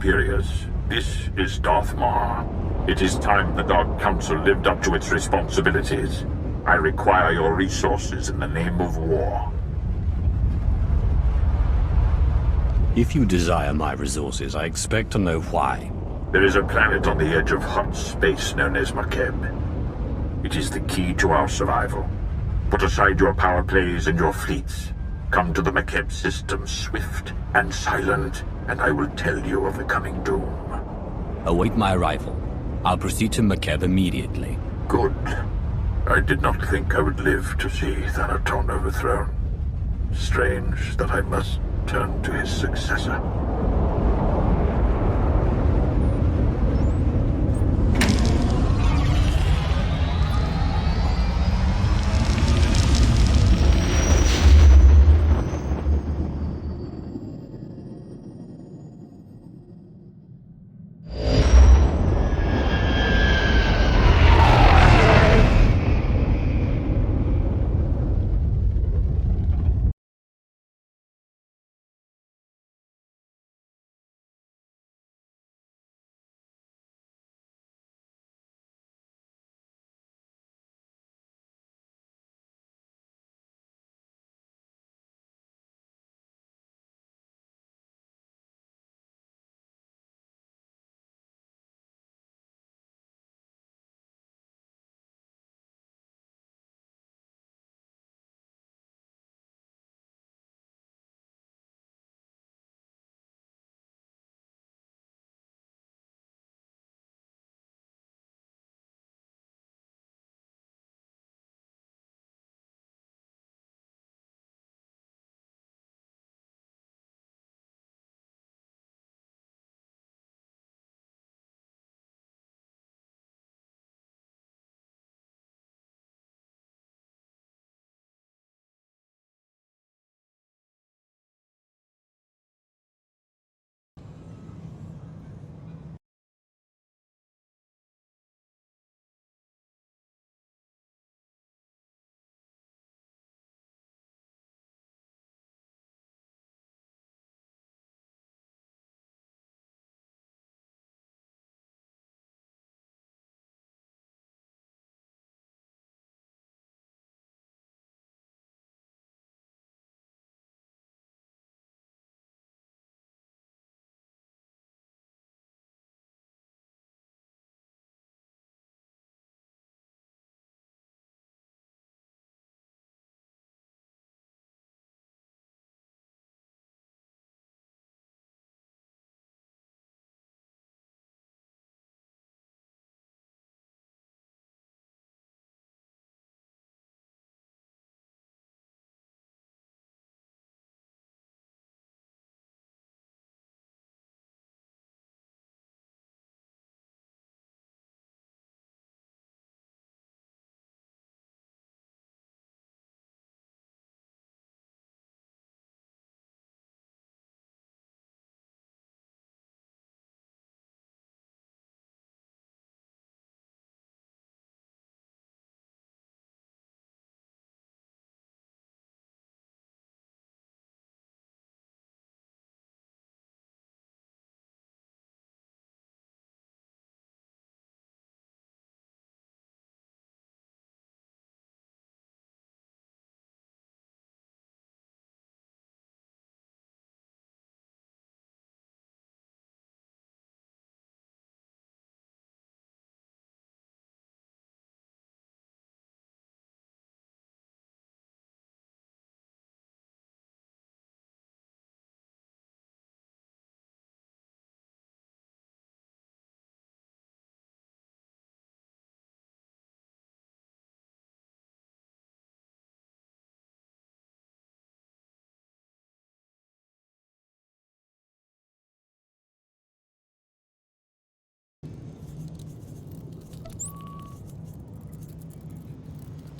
superiors. This is Darth Maul. It is time the Dark Council lived up to its responsibilities. I require your resources in the name of war. If you desire my resources, I expect to know why. There is a planet on the edge of hot space known as Makeb. It is the key to our survival. Put aside your power plays and your fleets. Come to the Makeb system swift and silent, and I will tell you of the coming doom. Await my arrival. I'll proceed to Makeb immediately. Good. I did not think I would live to see Thanaton overthrown. Strange that I must turn to his successor.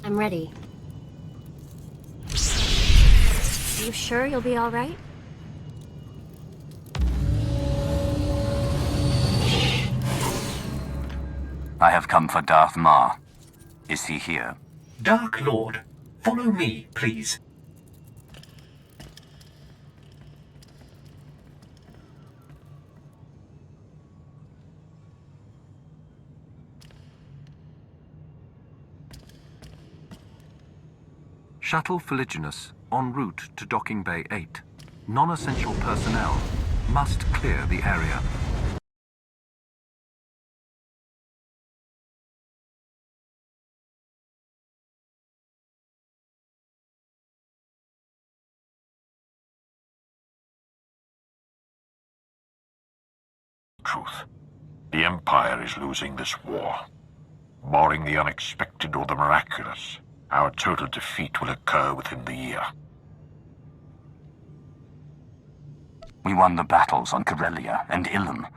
I'm ready. You sure you'll be all right? I have come for Darth Maul. Is he here? Dark Lord, follow me, please. Shuttle Fuliginous en route to Docking Bay 8. Non-essential personnel must clear the area. Truth. The Empire is losing this war. Barring the unexpected or the miraculous, our total defeat will occur within the year. We won the battles on Corellia and Ilum.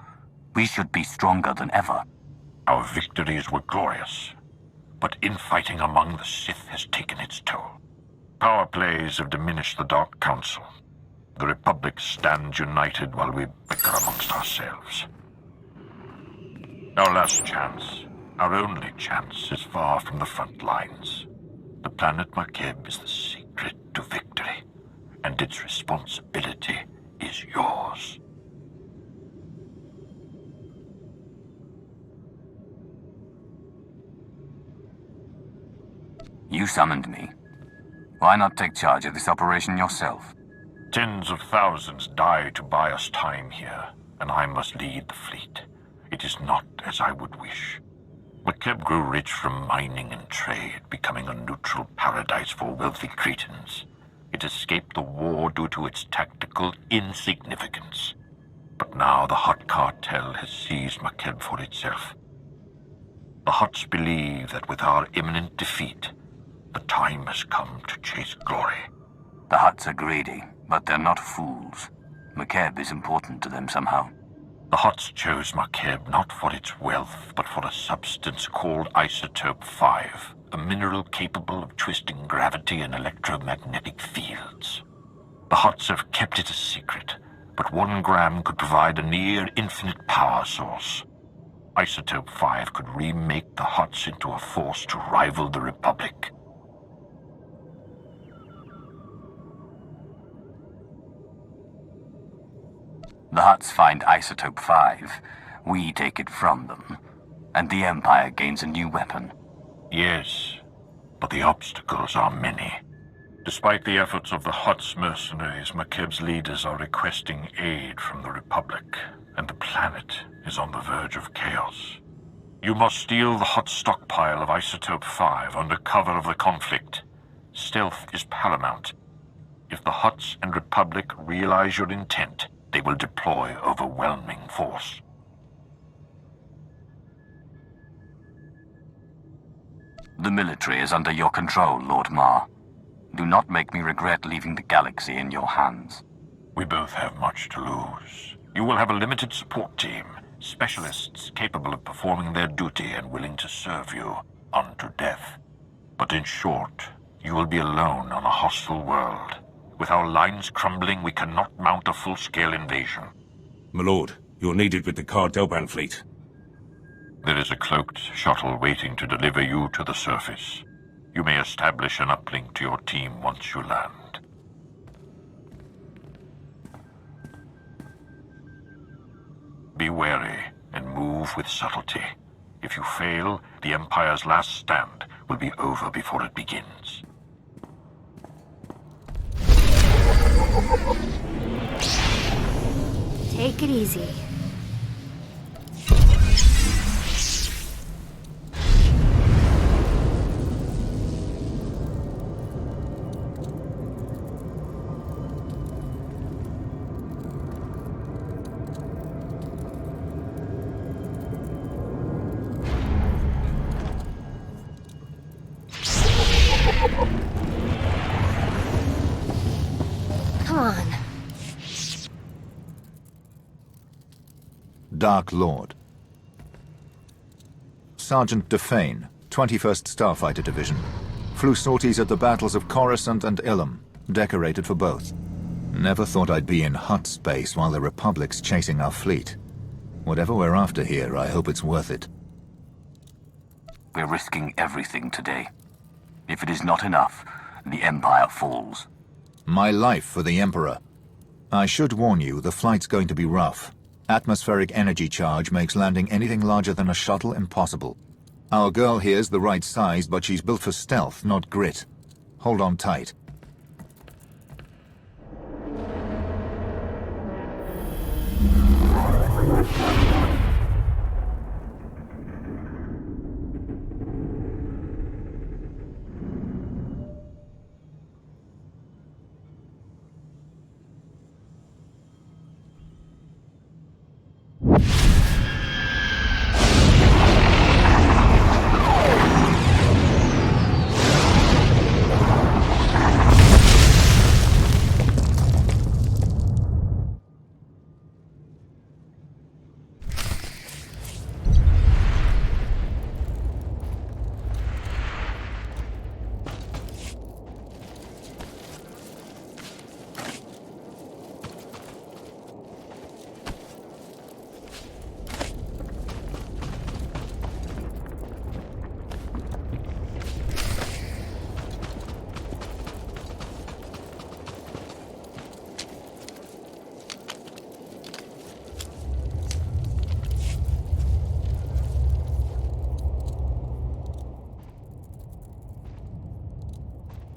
We should be stronger than ever. Our victories were glorious, but infighting among the Sith has taken its toll. Power plays have diminished the Dark Council. The Republic stands united while we bicker amongst ourselves. Our last chance, our only chance, is far from the front lines. The planet Makeb is the secret to victory, and its responsibility is yours. You summoned me. Why not take charge of this operation yourself? Tens of thousands die to buy us time here, and I must lead the fleet. It is not as I would wish. Makeb grew rich from mining and trade, becoming a neutral paradise for wealthy Cretans. It escaped the war due to its tactical insignificance. But now the Hutt cartel has seized Makeb for itself. The Hutts believe that with our imminent defeat, the time has come to chase glory. The Hutts are greedy, but they're not fools. Makeb is important to them somehow. The Hutts chose Makeb not for its wealth, but for a substance called Isotope 5, a mineral capable of twisting gravity and electromagnetic fields. The Hutts have kept it a secret, but 1 gram could provide a near-infinite power source. Isotope 5 could remake the Hutts into a force to rival the Republic. The Hutts find Isotope 5, we take it from them, and the Empire gains a new weapon. Yes, but the obstacles are many. Despite the efforts of the Hutts mercenaries, Makeb's leaders are requesting aid from the Republic, and the planet is on the verge of chaos. You must steal the Hutt stockpile of Isotope 5 under cover of the conflict. Stealth is paramount. If the Hutts and Republic realize your intent, they will deploy overwhelming force. The military is under your control, Lord Mar. Do not make me regret leaving the galaxy in your hands. We both have much to lose. You will have a limited support team, specialists capable of performing their duty and willing to serve you unto death. But in short, you will be alone on a hostile world. With our lines crumbling, we cannot mount a full-scale invasion. My lord, you're needed with the Cardoban fleet. There is a cloaked shuttle waiting to deliver you to the surface. You may establish an uplink to your team once you land. Be wary and move with subtlety. If you fail, the Empire's last stand will be over before it begins. Take it easy. Come on. Dark Lord. Sergeant Defane, 21st Starfighter Division. Flew sorties at the battles of Coruscant and Ilum, decorated for both. Never thought I'd be in Hutt space while the Republic's chasing our fleet. Whatever we're after here, I hope it's worth it. We're risking everything today. If it is not enough, the Empire falls. My life for the Emperor. I should warn you, the flight's going to be rough. Atmospheric energy charge makes landing anything larger than a shuttle impossible. Our girl here's the right size, but she's built for stealth, not grit. Hold on tight.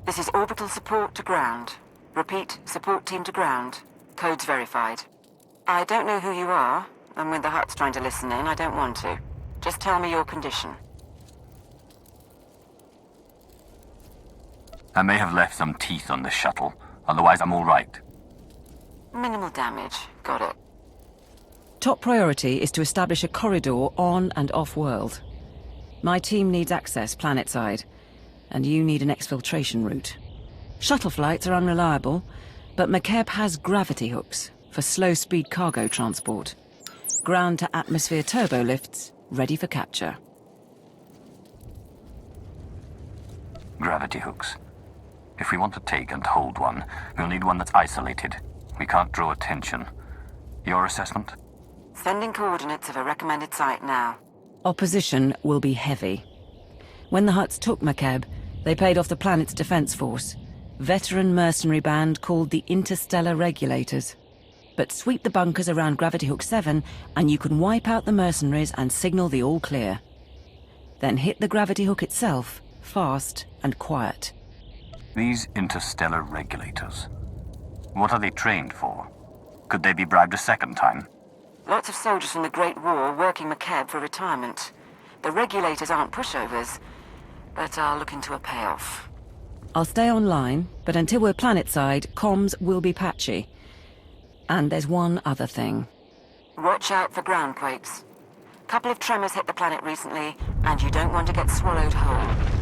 This is orbital support to ground. Repeat, support team to ground. Codes verified. I don't know who you are, and with the Hutt's trying to listen in, I don't want to. Just tell me your condition. I may have left some teeth on the shuttle. Otherwise, I'm all right. Minimal damage. Got it. Top priority is to establish a corridor on and off-world. My team needs access planet-side, and you need an exfiltration route. Shuttle flights are unreliable, but McKeb has gravity hooks for slow-speed cargo transport. Ground-to-atmosphere turbo lifts ready for capture. Gravity hooks. If we want to take and hold one, we'll need one that's isolated. We can't draw attention. Your assessment? Sending coordinates of a recommended site now. Opposition will be heavy. When the Hutts took McKeb, they paid off the planet's defense force, veteran mercenary band called the Interstellar Regulators. But sweep the bunkers around Gravity Hook 7 and you can wipe out the mercenaries and signal the all clear. Then hit the Gravity Hook itself, fast and quiet. These Interstellar Regulators. What are they trained for? Could they be bribed a second time? Lots of soldiers from the Great War working McKeb for retirement. The Regulators aren't pushovers, but are looking to a payoff. I'll stay online, but until we're planet-side, comms will be patchy. And there's one other thing. Watch out for ground quakes. Couple of tremors hit the planet recently, and you don't want to get swallowed whole.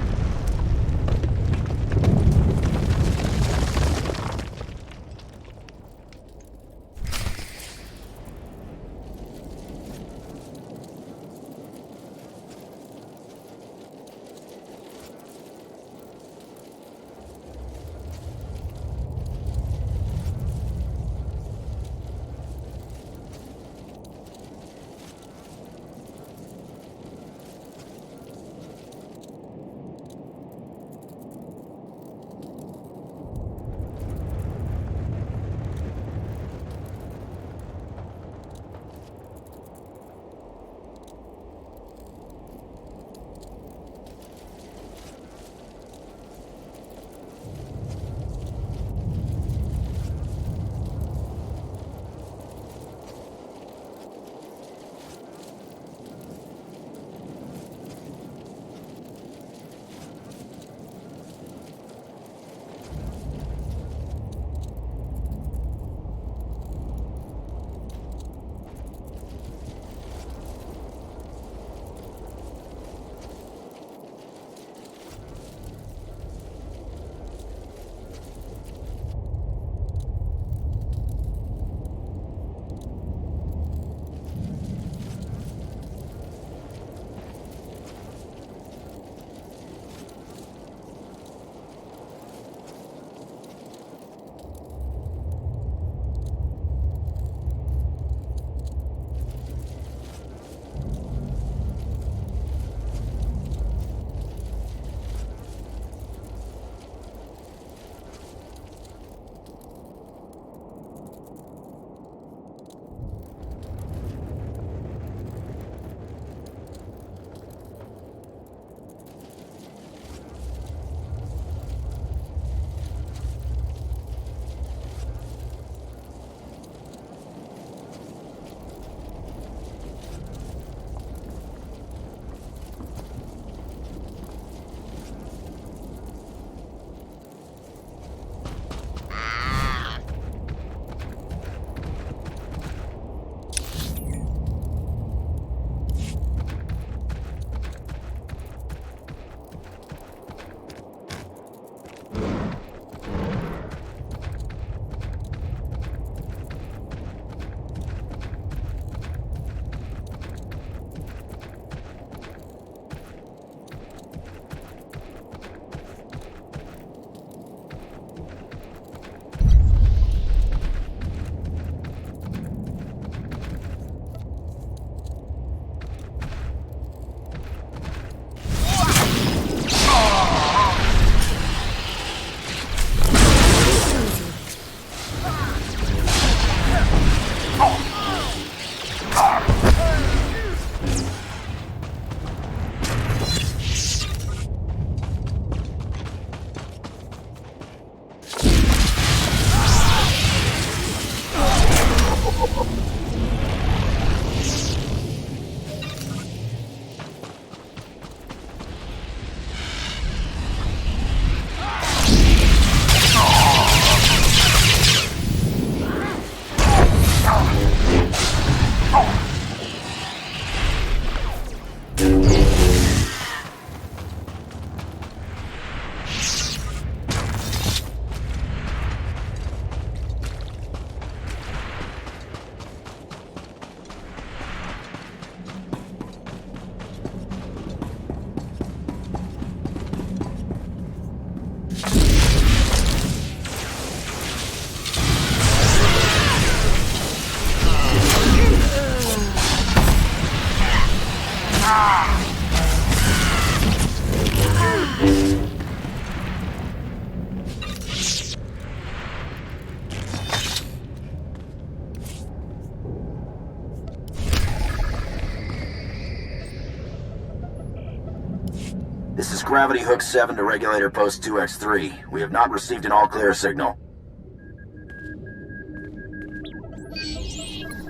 This is Gravity Hook 7 to Regulator Post 2X3. We have not received an all-clear signal.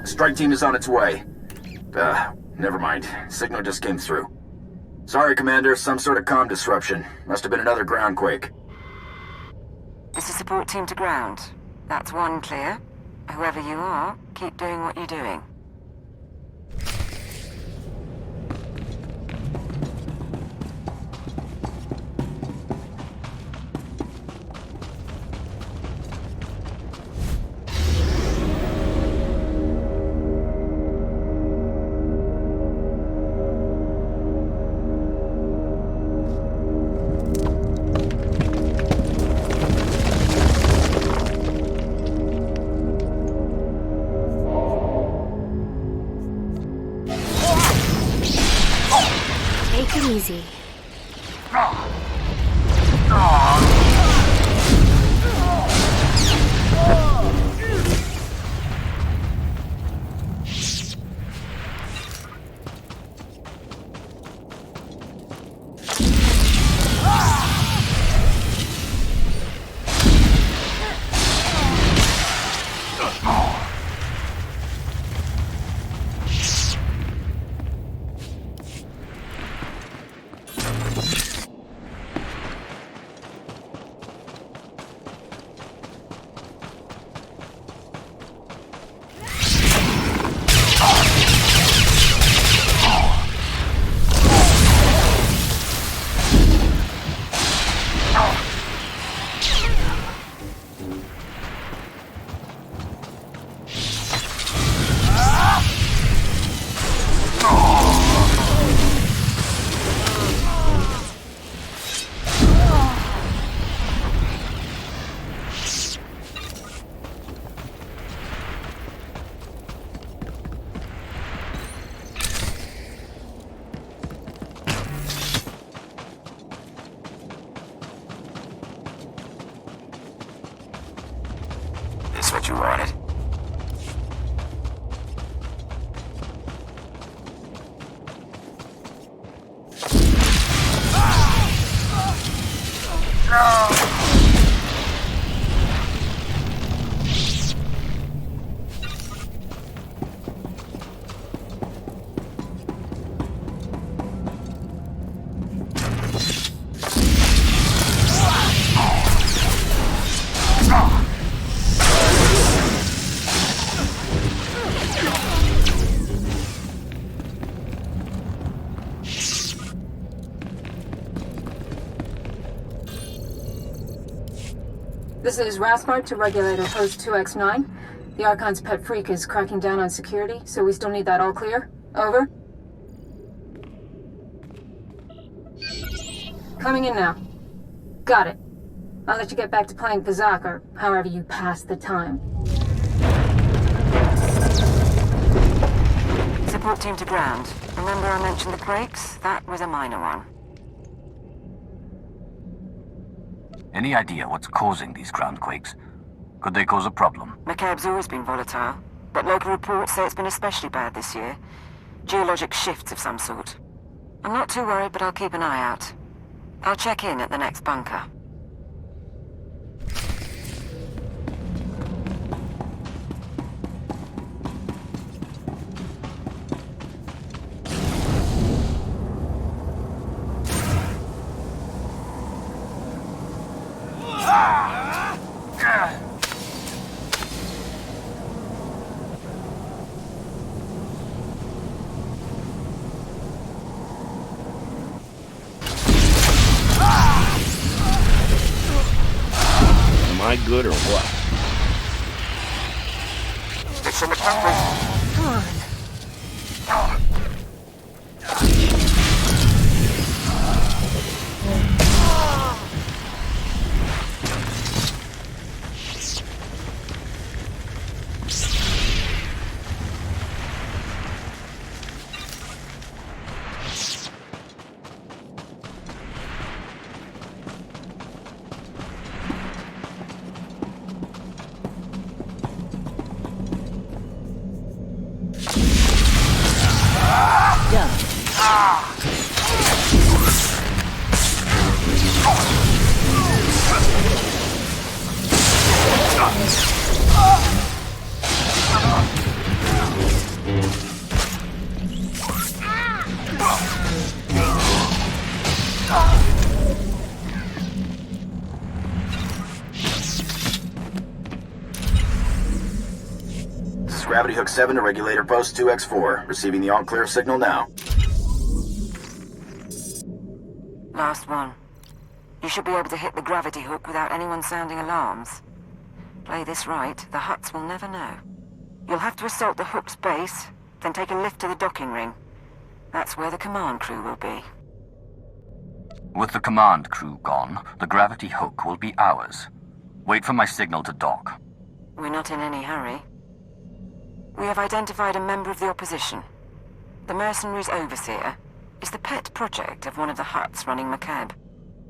Strike team is on its way. Never mind. Signal just came through. Sorry, Commander. Some sort of comm disruption. Must have been another ground quake. This is support team to ground. That's one clear. Whoever you are, keep doing what you're doing. Take it easy. This what you wanted? This is Raspart to Regulator Post 2X9. The Archon's pet freak is cracking down on security, so we still need that all clear. Over. Coming in now. Got it. I'll let you get back to playing Kazak, or however you pass the time. Support team to ground. Remember I mentioned the quakes? That was a minor one. Any idea what's causing these ground quakes? Could they cause a problem? McCabe's always been volatile, but local reports say it's been especially bad this year. Geologic shifts of some sort. I'm not too worried, but I'll keep an eye out. I'll check in at the next bunker. Am I good or what? It's in the country. Come on. This is Gravity Hook 7 to Regulator Post 2X4. Receiving the all-clear signal now. Last one. You should be able to hit the gravity hook without anyone sounding alarms. Play this right, the Hutts will never know. You'll have to assault the hook's base, then take a lift to the docking ring. That's where the command crew will be. With the command crew gone, the gravity hook will be ours. Wait for my signal to dock. We're not in any hurry. We have identified a member of the opposition. The mercenary's overseer is the pet project of one of the Hutts running McCabe.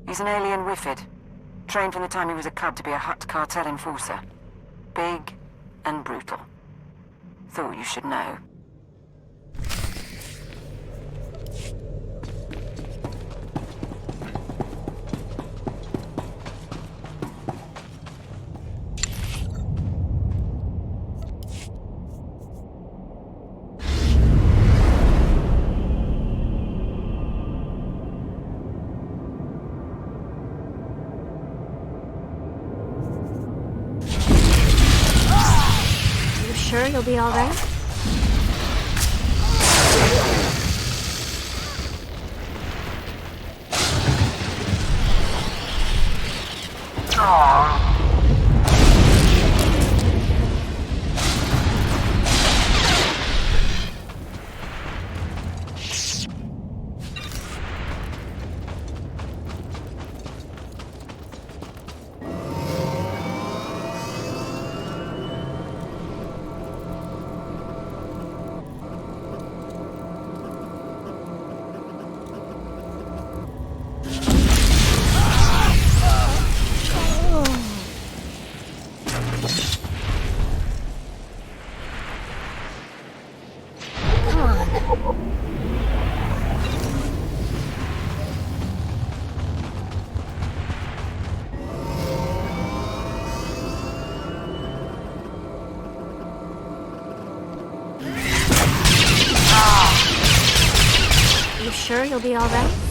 He's an alien Wifid, trained from the time he was a cub to be a Hutt cartel enforcer. Big and brutal. Thought you should know. Sure you'll be all right? You sure you'll be all right?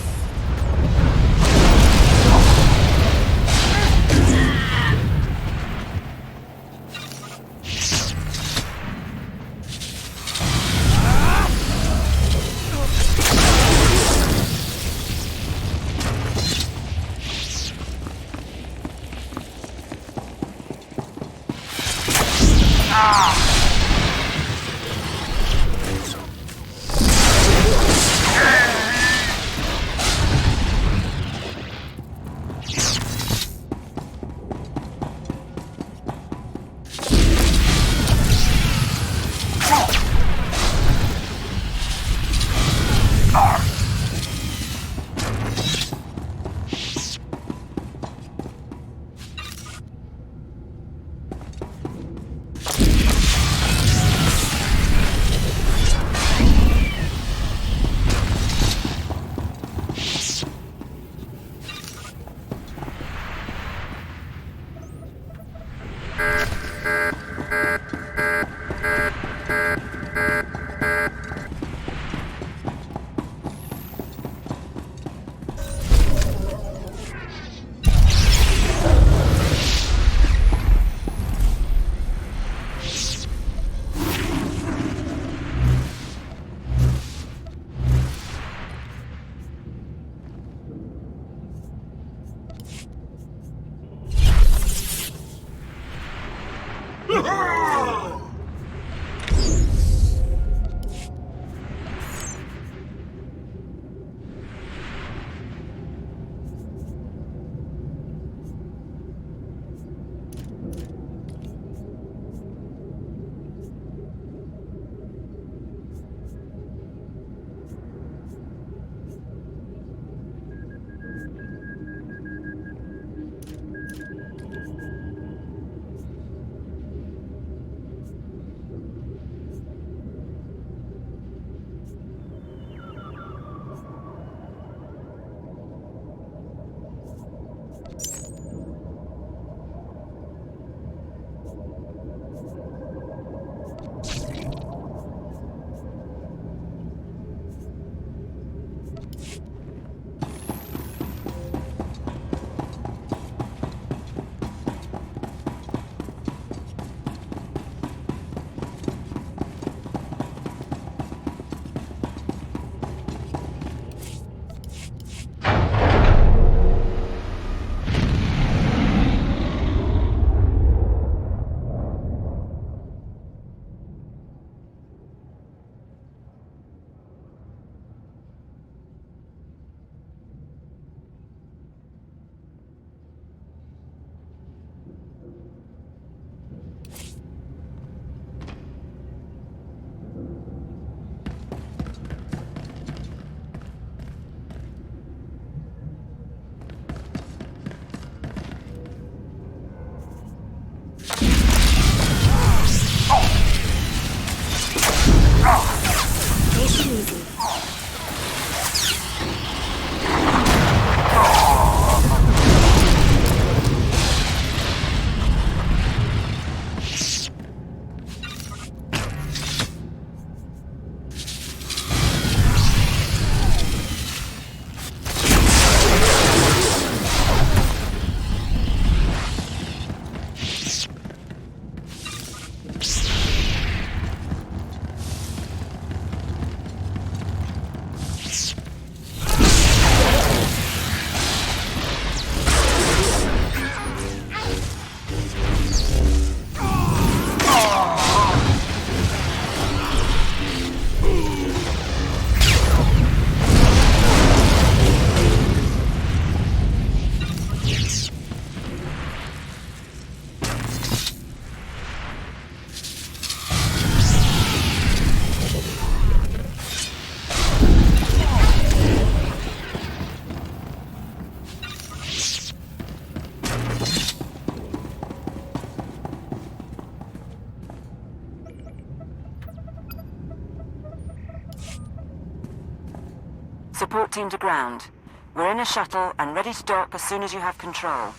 support team to ground. We're in a shuttle and ready to dock as soon as you have control.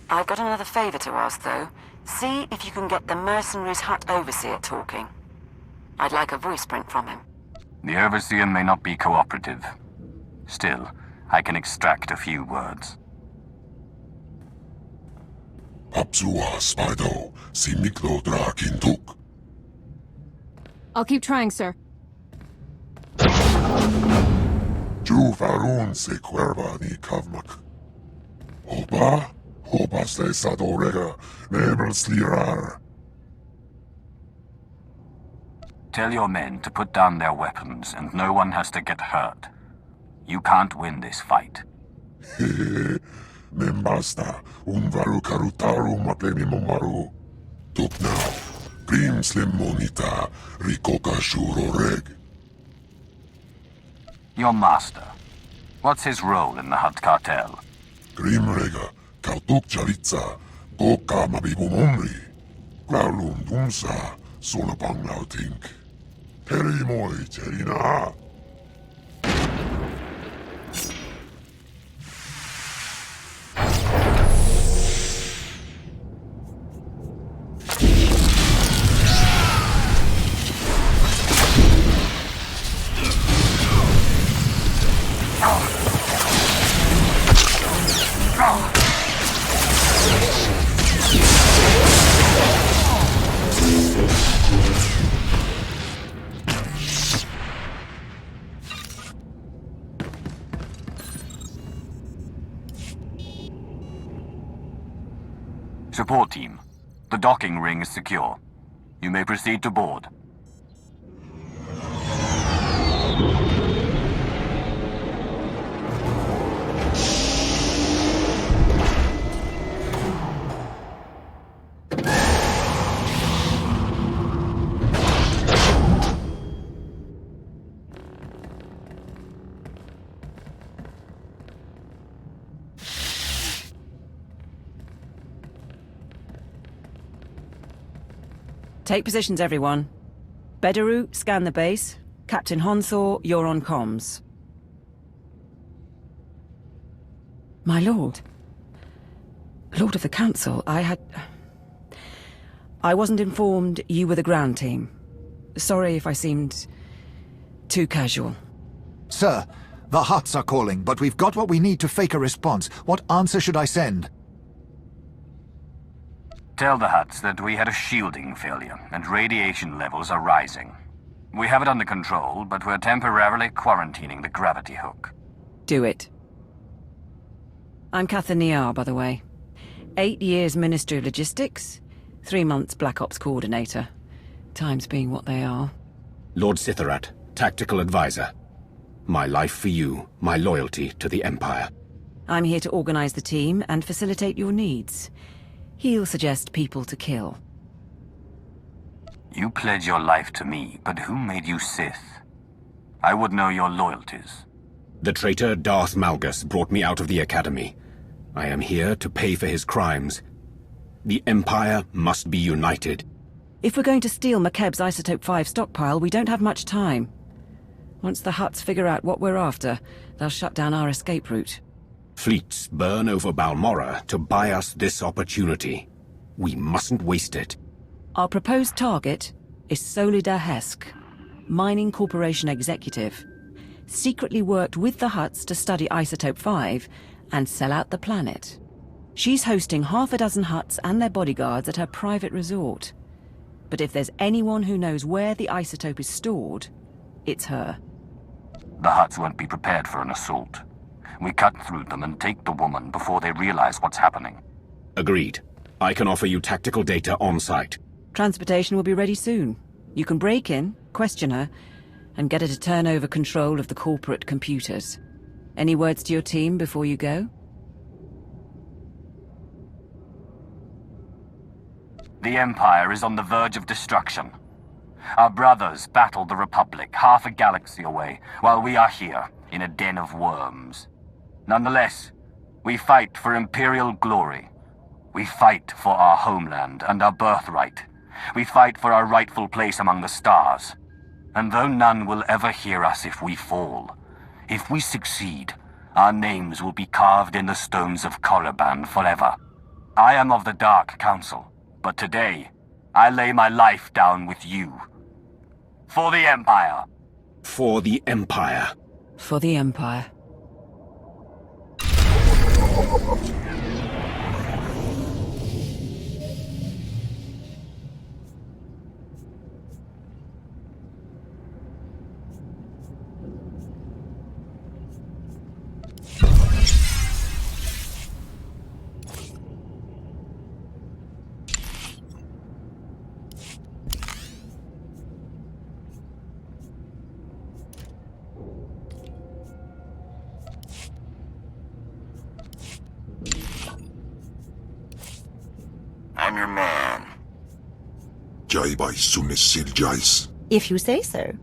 I've got another favor to ask, though. See if you can get the mercenaries' hut overseer talking. I'd like a voice print from him. The Overseer may not be cooperative. Still, I can extract a few words. Papsua Spido, si miklo drakintuk. I'll keep trying, sir. Ju farun se cuerva ni kavmak. Hoba se sadorega, nebel slirar. Tell your men to put down their weapons, and no one has to get hurt. You can't win this fight. Membasta, unvaru karutaru mapemi momaru. Tuk now, prim slim monita, rikoka shuro reg. Your master. What's his role in the Hutt cartel? Grim rega, kautuk chalitza, goka mabibumomri. Graulum dumsa, solapang lautink. Peri moi cherina. Support team. The docking ring is secure. You may proceed to board. Take positions, everyone. Bedaru, scan the base. Captain Honthor, you're on comms. My lord. Lord of the Council, I wasn't informed you were the ground team. Sorry if I seemed too casual. Sir, the Hutts are calling, but we've got what we need to fake a response. What answer should I send? Tell the Hutts that we had a shielding failure, and radiation levels are rising. We have it under control, but we're temporarily quarantining the gravity hook. Do it. I'm Catherine Niar, by the way. 8 years Ministry of Logistics, 3 months Black Ops Coordinator. Times being what they are. Lord Sitharat, Tactical Advisor. My life for you, my loyalty to the Empire. I'm here to organize the team and facilitate your needs. He'll suggest people to kill. You pledge your life to me, but who made you Sith? I would know your loyalties. The traitor Darth Malgus brought me out of the Academy. I am here to pay for his crimes. The Empire must be united. If we're going to steal McKeb's Isotope 5 stockpile, we don't have much time. Once the Hutts figure out what we're after, they'll shut down our escape route. Fleets burn over Balmorra to buy us this opportunity. We mustn't waste it. Our proposed target is Solida Hesk, Mining Corporation executive. Secretly worked with the Hutts to study Isotope 5 and sell out the planet. She's hosting half a dozen Hutts and their bodyguards at her private resort. But if there's anyone who knows where the isotope is stored, it's her. The Hutts won't be prepared for an assault. We cut through them and take the woman before they realize what's happening. Agreed. I can offer you tactical data on-site. Transportation will be ready soon. You can break in, question her, and get her to turn over control of the corporate computers. Any words to your team before you go? The Empire is on the verge of destruction. Our brothers battled the Republic half a galaxy away, while we are here, in a den of worms. Nonetheless, we fight for Imperial glory. We fight for our homeland and our birthright. We fight for our rightful place among the stars. And though none will ever hear us if we fall, If we succeed, our names will be carved in the stones of Korriban forever. I am of the Dark Council, but today, I lay my life down with you. For the Empire. For the Empire. For the Empire. I'm your man. Jaibai Sumisil Jais. If you say so.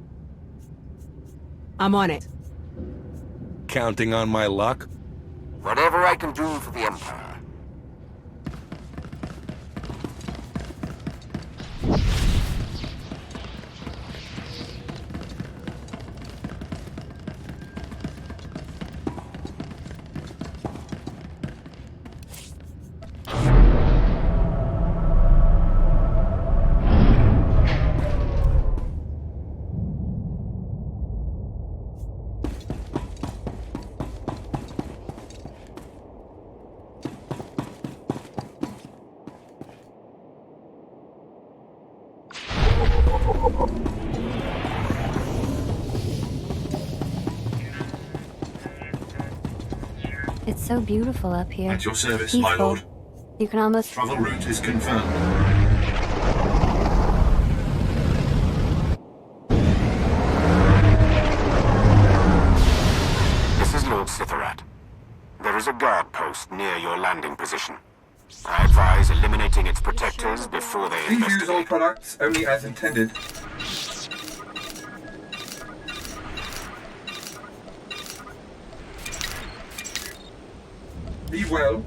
I'm on it. Counting on my luck? Whatever I can do for the Empire. It's so beautiful up here. At your service, Peaceful. my lord. You can almost... Travel route is confirmed. This is Lord Sitharat. There is a guard post near your landing position. I advise eliminating its protectors before they Please use all investigate. products only as intended. Be well.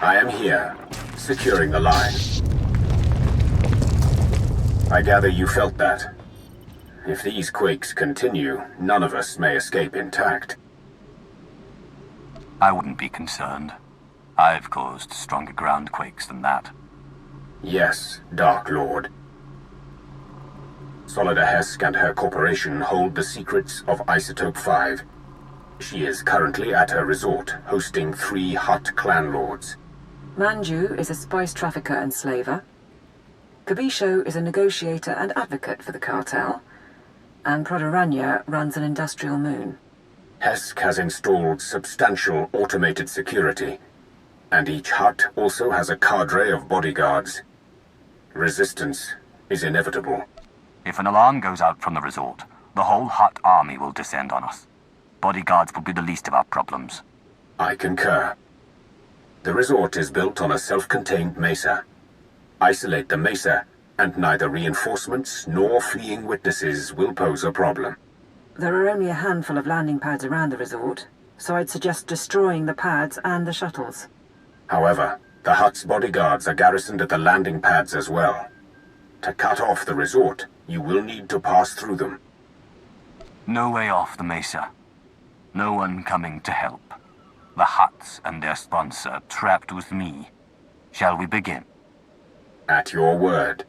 I am here, securing the line. I gather you felt that. If these quakes continue, none of us may escape intact. I wouldn't be concerned. I've caused stronger ground quakes than that. Yes, Dark Lord. Solida Hesk and her corporation hold the secrets of Isotope 5. She is currently at her resort, hosting 3 Hutt clan lords. Manju is a spice trafficker and slaver. Kabisho is a negotiator and advocate for the cartel. And Prodoranya runs an industrial moon. Hesk has installed substantial automated security, and each hut also has a cadre of bodyguards. Resistance is inevitable. If an alarm goes out from the resort, the whole Hutt army will descend on us. Bodyguards will be the least of our problems. I concur. The resort is built on a self-contained mesa. Isolate the mesa, and neither reinforcements nor fleeing witnesses will pose a problem. There are only a handful of landing pads around the resort, so I'd suggest destroying the pads and the shuttles. However, the Hutt's bodyguards are garrisoned at the landing pads as well. To cut off the resort, you will need to pass through them. No way off the mesa. No one coming to help. The Hutts and their sponsor trapped with me. Shall we begin? At your word.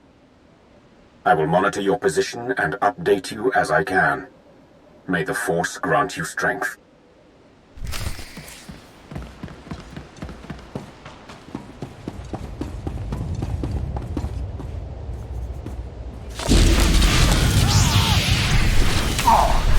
I will monitor your position and update you as I can. May the Force grant you strength. Oh!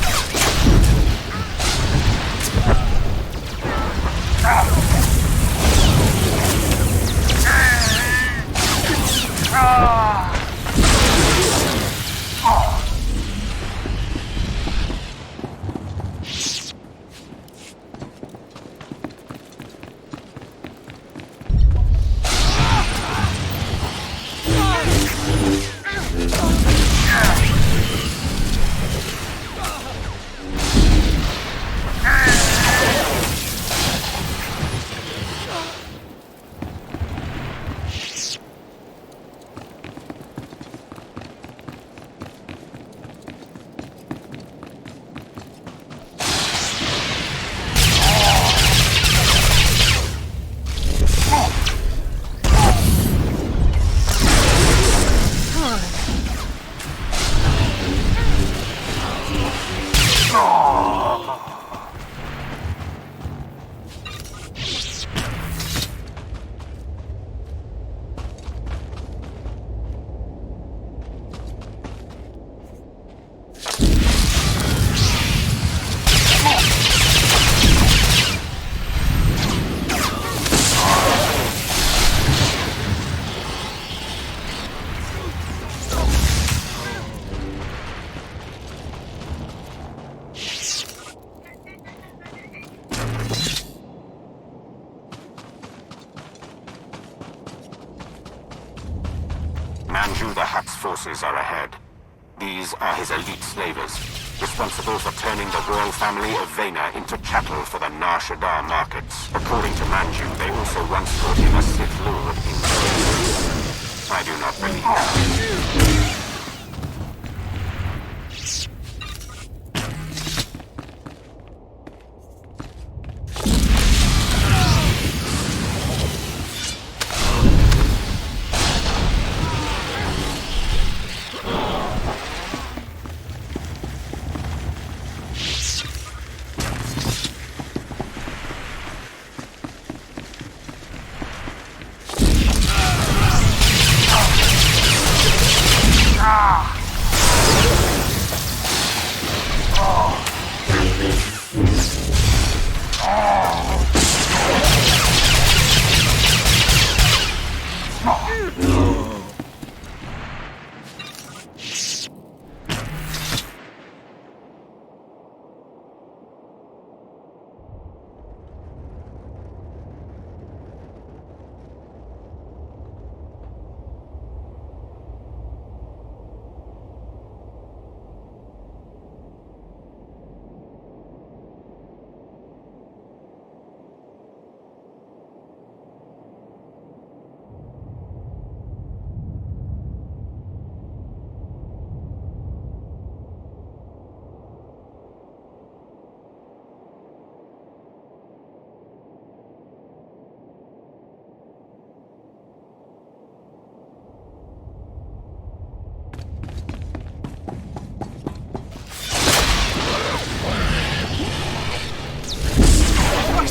Manju the Hutt's forces are ahead. These are his elite slavers, responsible for turning the royal family of Vena into chattel for the Nar Shaddaa markets. According to Manju, they also once taught him a Sith Lord in I do not believe that.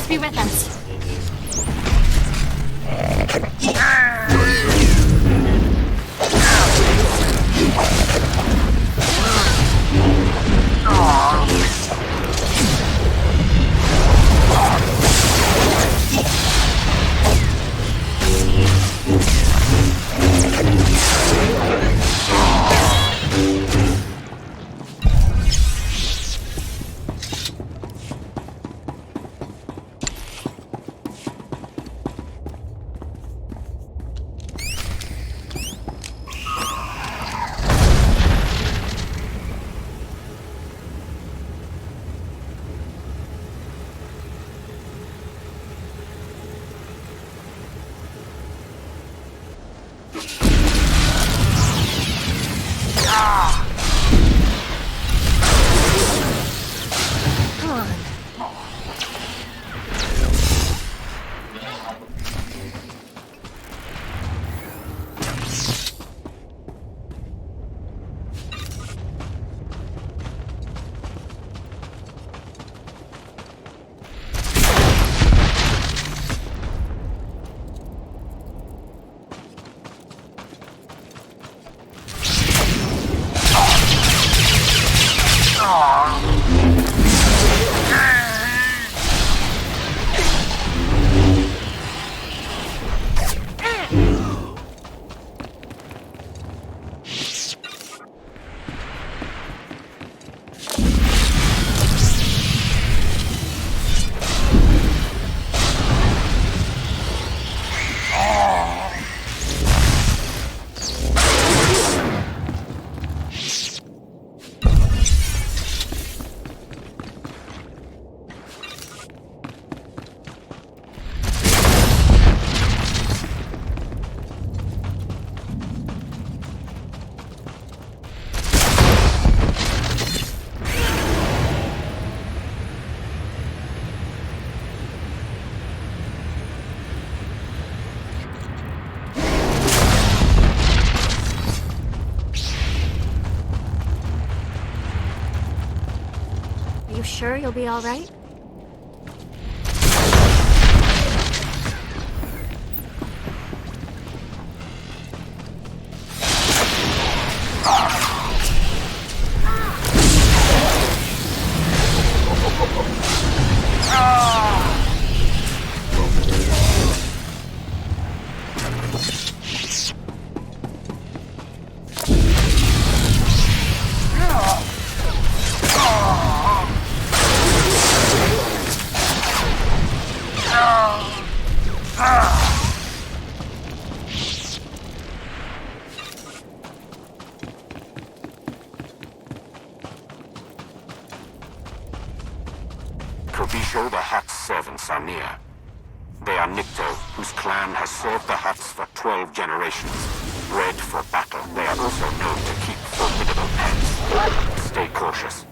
Be with us. You sure you'll be all right? Kobisho the Hutt's servants are near. They are Nikto, whose clan has served the Hutts for 12 generations. Bred for battle, they are also known to keep formidable pets. Stay cautious.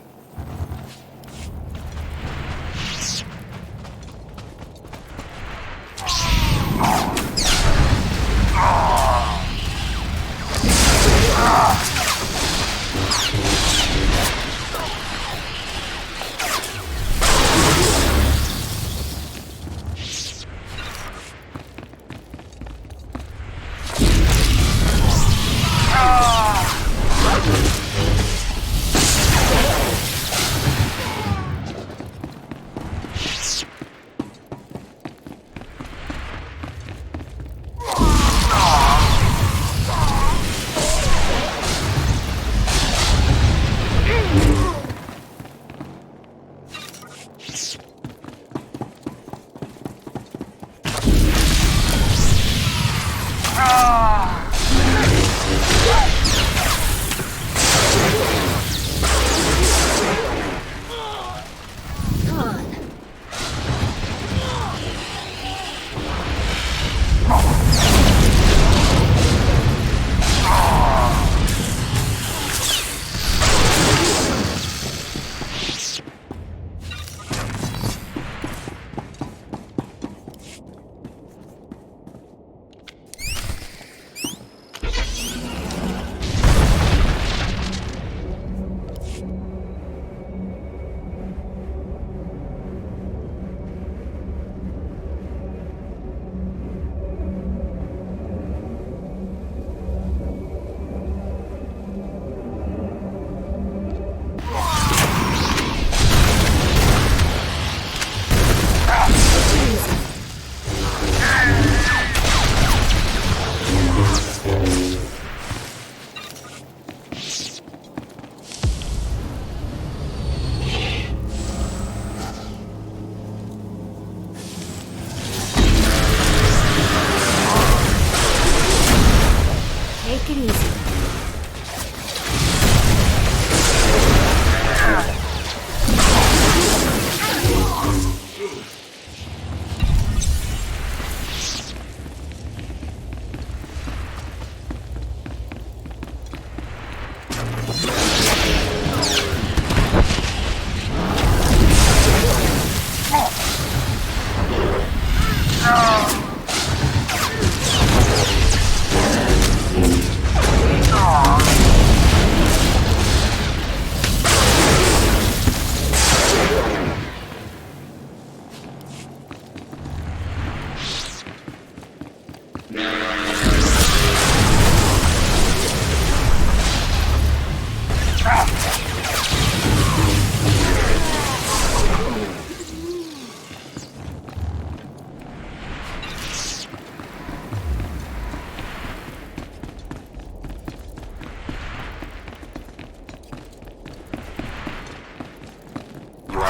Take it easy.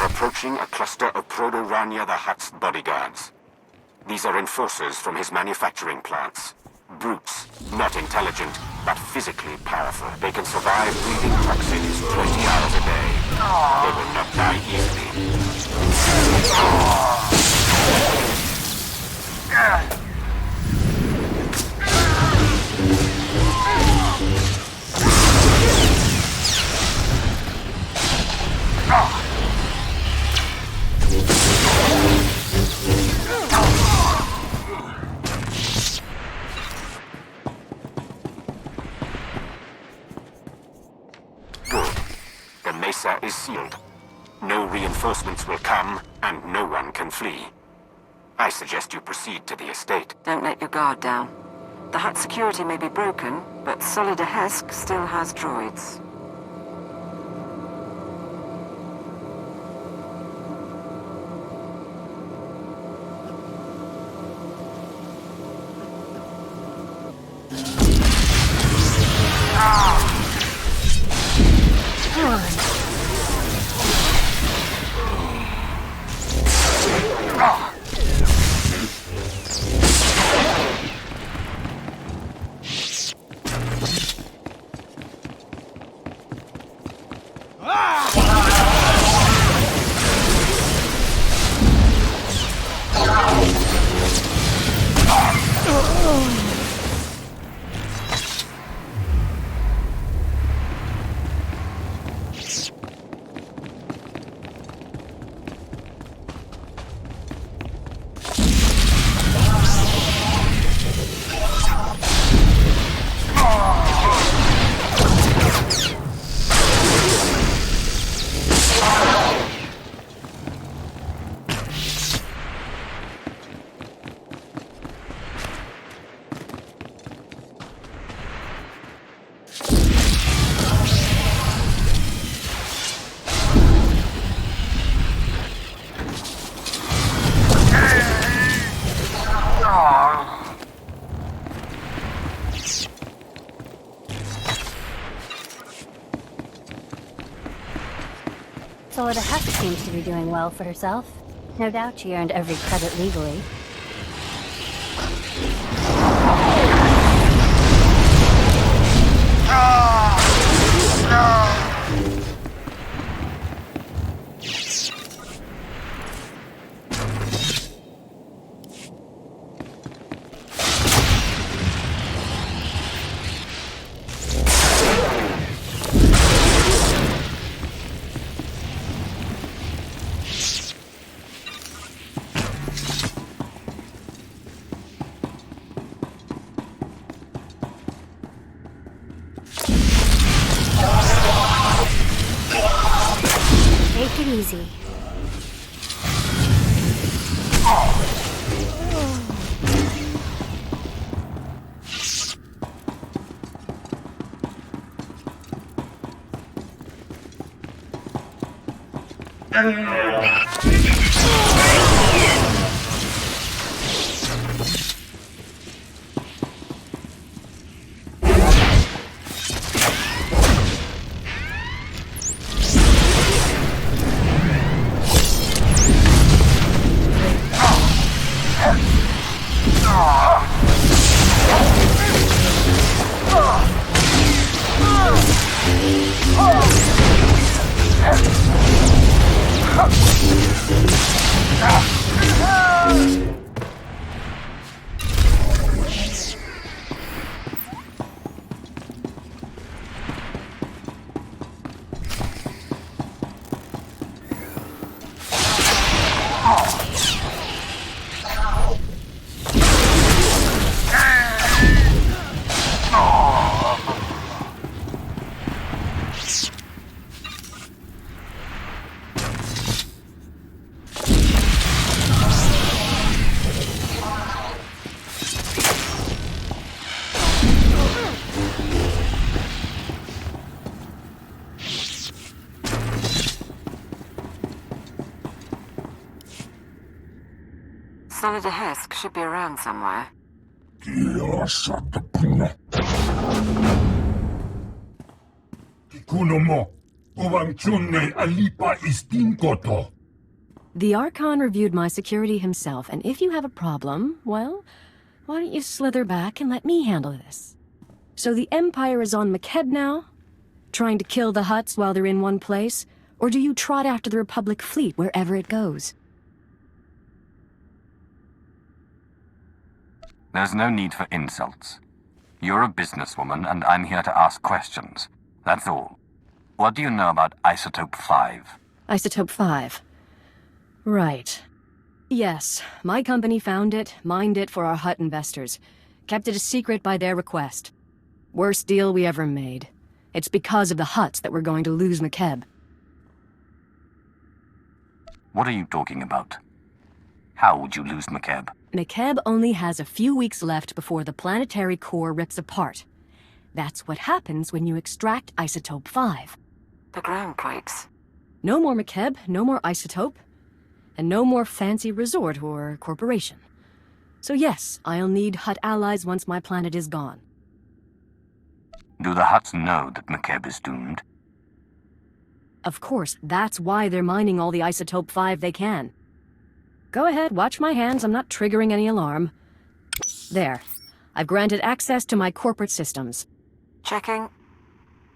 Approaching a cluster of Proto-Rania the Hutt's bodyguards. These are enforcers from his manufacturing plants. Brutes, not intelligent, but physically powerful. They can survive breathing toxins 20 hours a day. They will not die Good. The mesa is sealed. No reinforcements will come, and no one can flee. I suggest you proceed to the estate. Don't let your guard down. The hut security may be broken, but Solida Hesk still has droids. Solida Hesk seems to be doing well for herself. No doubt she earned every credit legally. Take it easy. Solida Hesk should be around somewhere. The Archon reviewed my security himself, and if you have a problem, well, why don't you slither back and let me handle this? So the Empire is on Maked now? Trying to kill the Hutts while they're in one place? Or do you trot after the Republic fleet wherever it goes? There's no need for insults. You're a businesswoman, and I'm here to ask questions. That's all. What do you know about Isotope 5? Isotope 5. Right. Yes, my company found it, mined it for our Hutt investors. Kept it a secret by their request. Worst deal we ever made. It's because of the Hutts that we're going to lose Maked. What are you talking about? How would you lose McKeb? McKeb only has a few weeks left before the planetary core rips apart. That's what happens when you extract Isotope 5. The ground quakes. No more McKeb, no more Isotope, and no more fancy resort or corporation. So yes, I'll need Hutt allies once my planet is gone. Do the Hutts know that McKeb is doomed? Of course, that's why they're mining all the Isotope 5 they can. Go ahead, watch my hands, I'm not triggering any alarm. There. I've granted access to my corporate systems. Checking.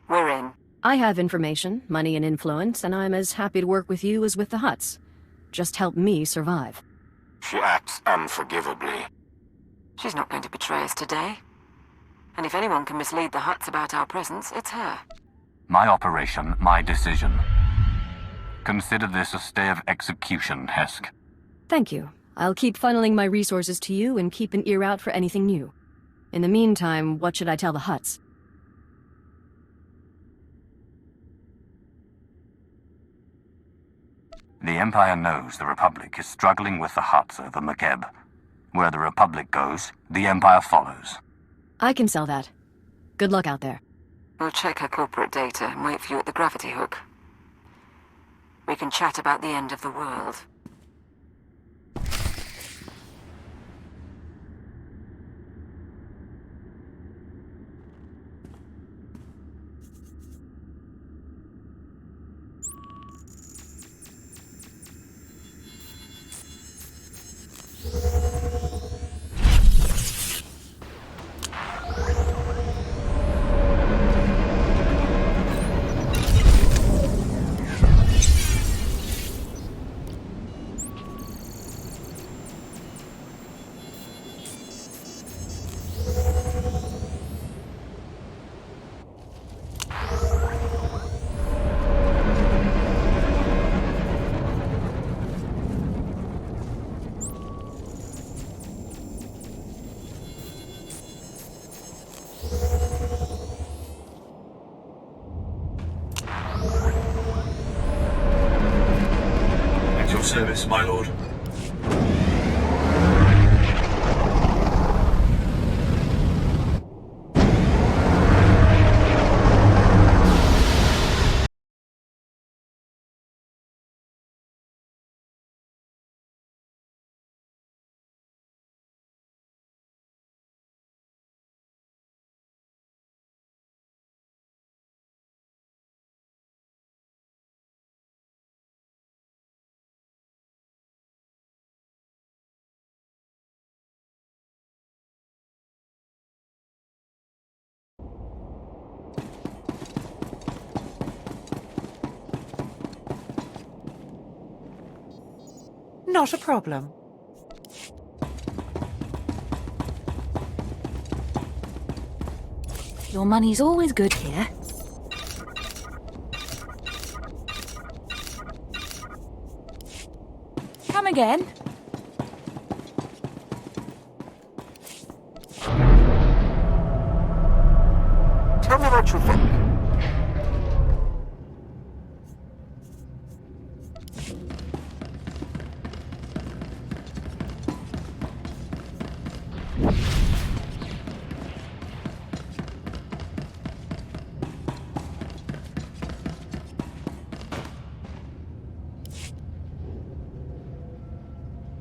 We're in. I have information, money and influence, and I'm as happy to work with you as with the Hutts. Just help me survive. She acts unforgivably. She's not going to betray us today. And if anyone can mislead the Hutts about our presence, it's her. My operation, my decision. Consider this a stay of execution, Hesk. Thank you. I'll keep funneling my resources to you and keep an ear out for anything new. In the meantime, what should I tell the Hutts? The Empire knows the Republic is struggling with the Hutts over McKeb. Where the Republic goes, the Empire follows. I can sell that. Good luck out there. We'll check her corporate data and wait for you at the gravity hook. We can chat about the end of the world. Service, my lord. Not a problem. Your money's always good here. Come again. Tell me what you think.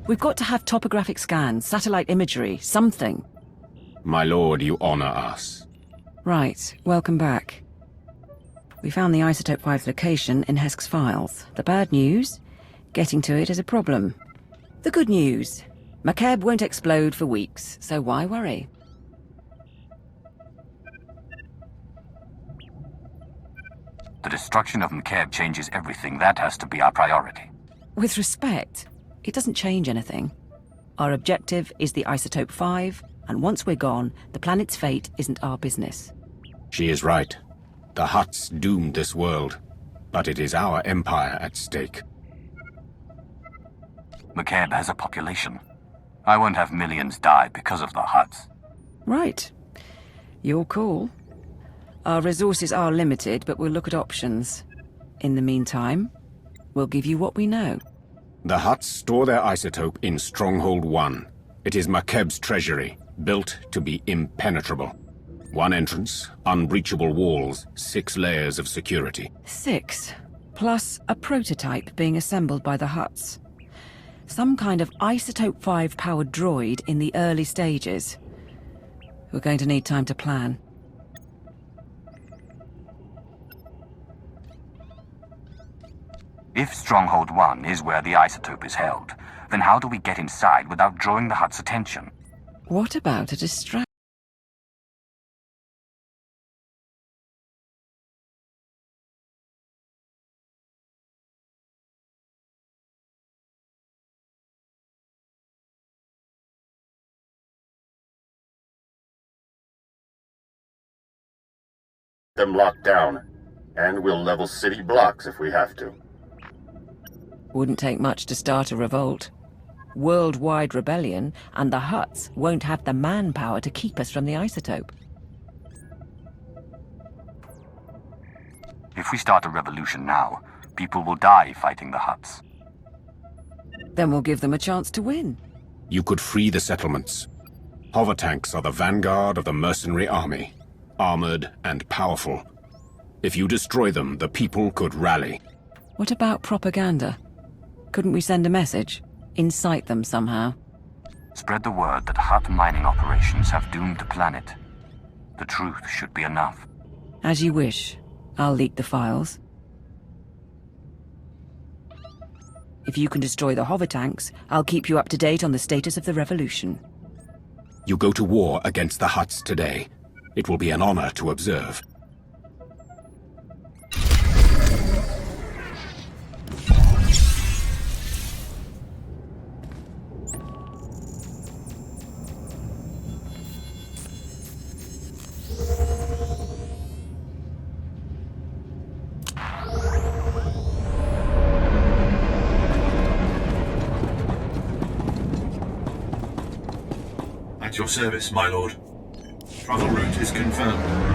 We've got to have topographic scans, satellite imagery, something. My lord, you honor us. Right, welcome back. We found the Isotope 5's location in Hesk's files. The bad news? Getting to it is a problem. The good news? McKeb won't explode for weeks, so why worry? The destruction of McKeb changes everything. That has to be our priority. With respect, it doesn't change anything. Our objective is the Isotope 5, and once we're gone, the planet's fate isn't our business. She is right. The Hutts doomed this world, but it is our empire at stake. McKeb has a population. I won't have millions die because of the Hutts. Right. Your call. Our resources are limited, but we'll look at options. In the meantime, we'll give you what we know. The Hutts store their isotope in Stronghold 1. It is Makeb's treasury, built to be impenetrable. One entrance, unbreachable walls, 6 layers of security. 6, plus a prototype being assembled by the Hutts. Some kind of Isotope 5 powered droid in the early stages. We're going to need time to plan. If Stronghold 1 is where the isotope is held, then how do we get inside without drawing the Hutt's attention? What about a distraction? Them locked down, and we'll level city blocks if we have to. Wouldn't take much to start a revolt. Worldwide rebellion, and the Hutts won't have the manpower to keep us from the isotope. If we start a revolution now, people will die fighting the Hutts. Then we'll give them a chance to win. You could free the settlements. Hover tanks are the vanguard of the mercenary army. Armored and powerful. If you destroy them, the people could rally. What about propaganda? Couldn't we send a message? Incite them somehow? Spread the word that Hutt mining operations have doomed the planet. The truth should be enough. As you wish. I'll leak the files. If you can destroy the hover tanks, I'll keep you up to date on the status of the revolution. You go to war against the Hutts today. It will be an honor to observe. At your service, my lord. Travel route is confirmed.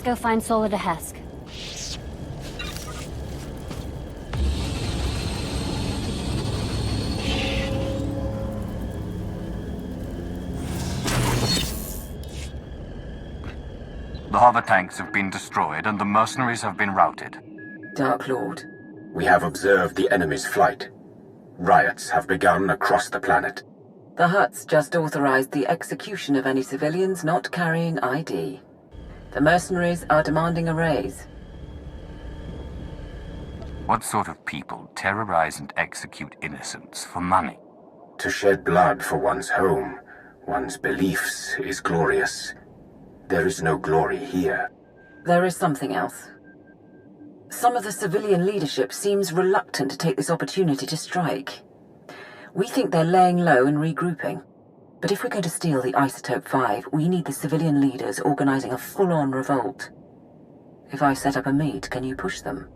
go find Sola de Hesk. The hover tanks have been destroyed and the mercenaries have been routed. Dark Lord, we have observed the enemy's flight. Riots have begun across the planet. The Hutts just authorized the execution of any civilians not carrying ID. The mercenaries are demanding a raise. What sort of people terrorize and execute innocents for money? To shed blood for one's home, one's beliefs, is glorious. There is no glory here. There is something else. Some of the civilian leadership seems reluctant to take this opportunity to strike. We think they're laying low and regrouping. But if we're going to steal the Isotope 5, we need the civilian leaders organizing a full-on revolt. If I set up a meet, can you push them?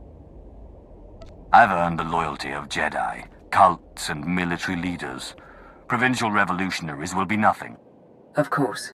I've earned the loyalty of Jedi, cults, and military leaders. Provincial revolutionaries will be nothing. Of course.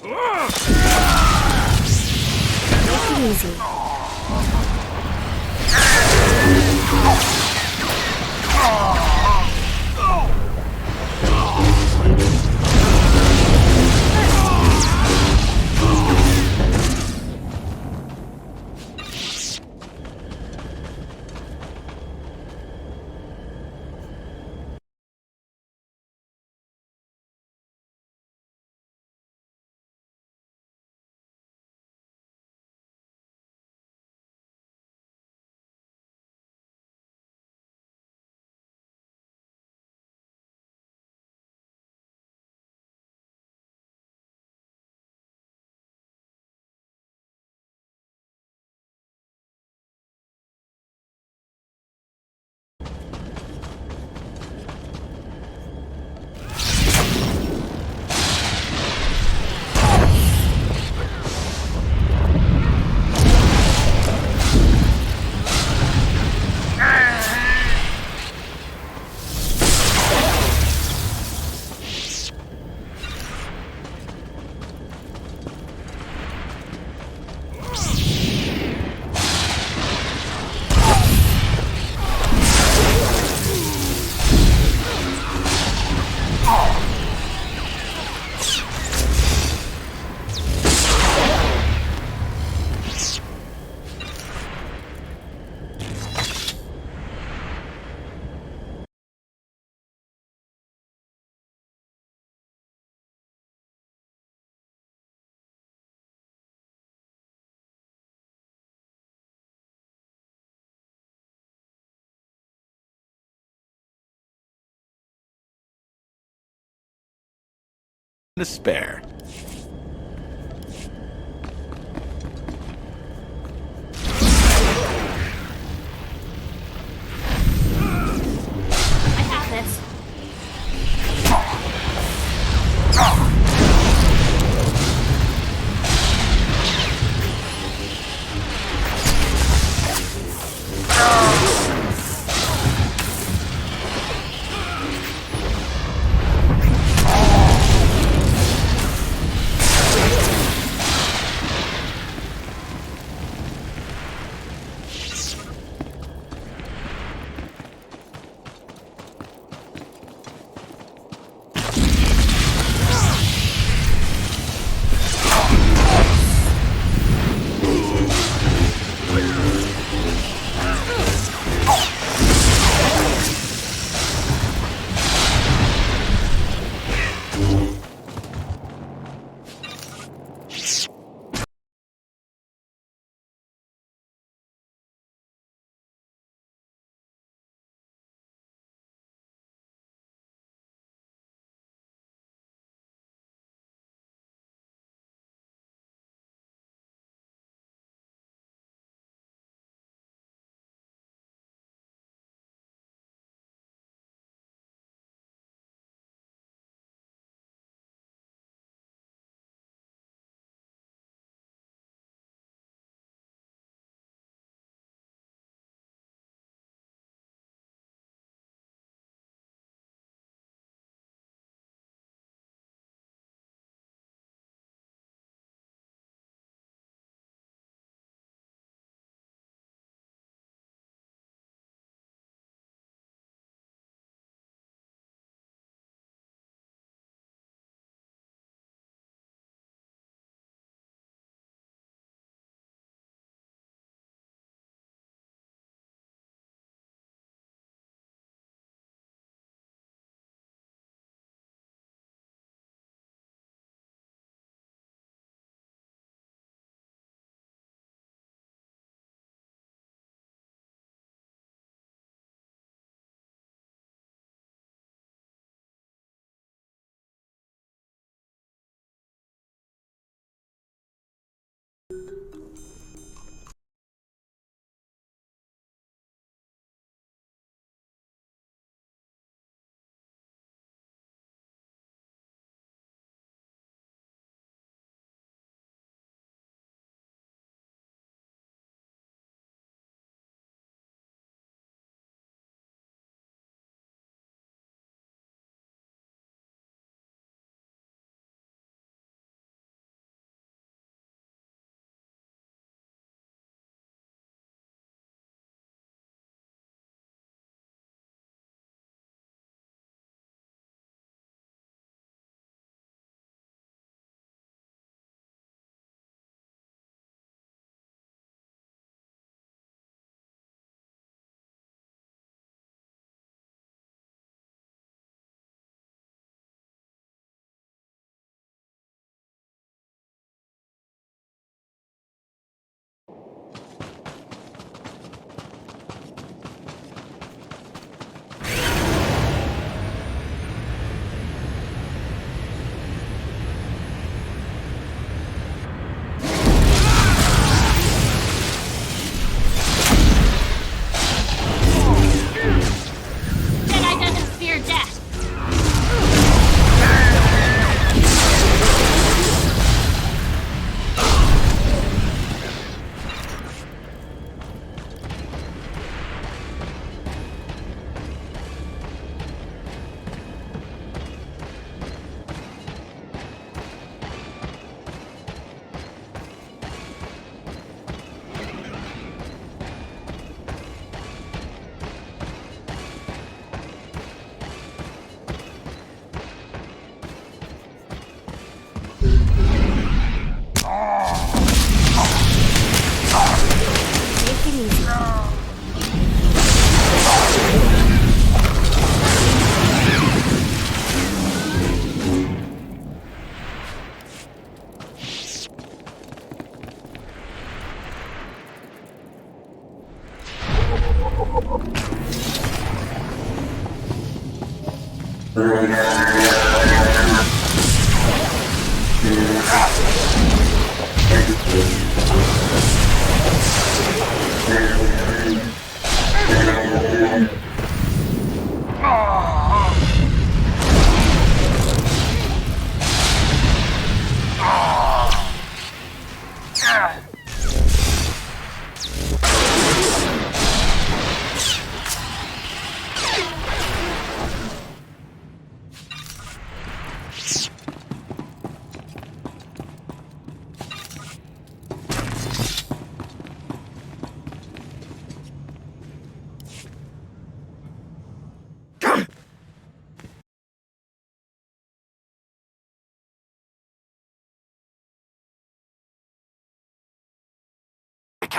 Take it easy. to spare. I have this.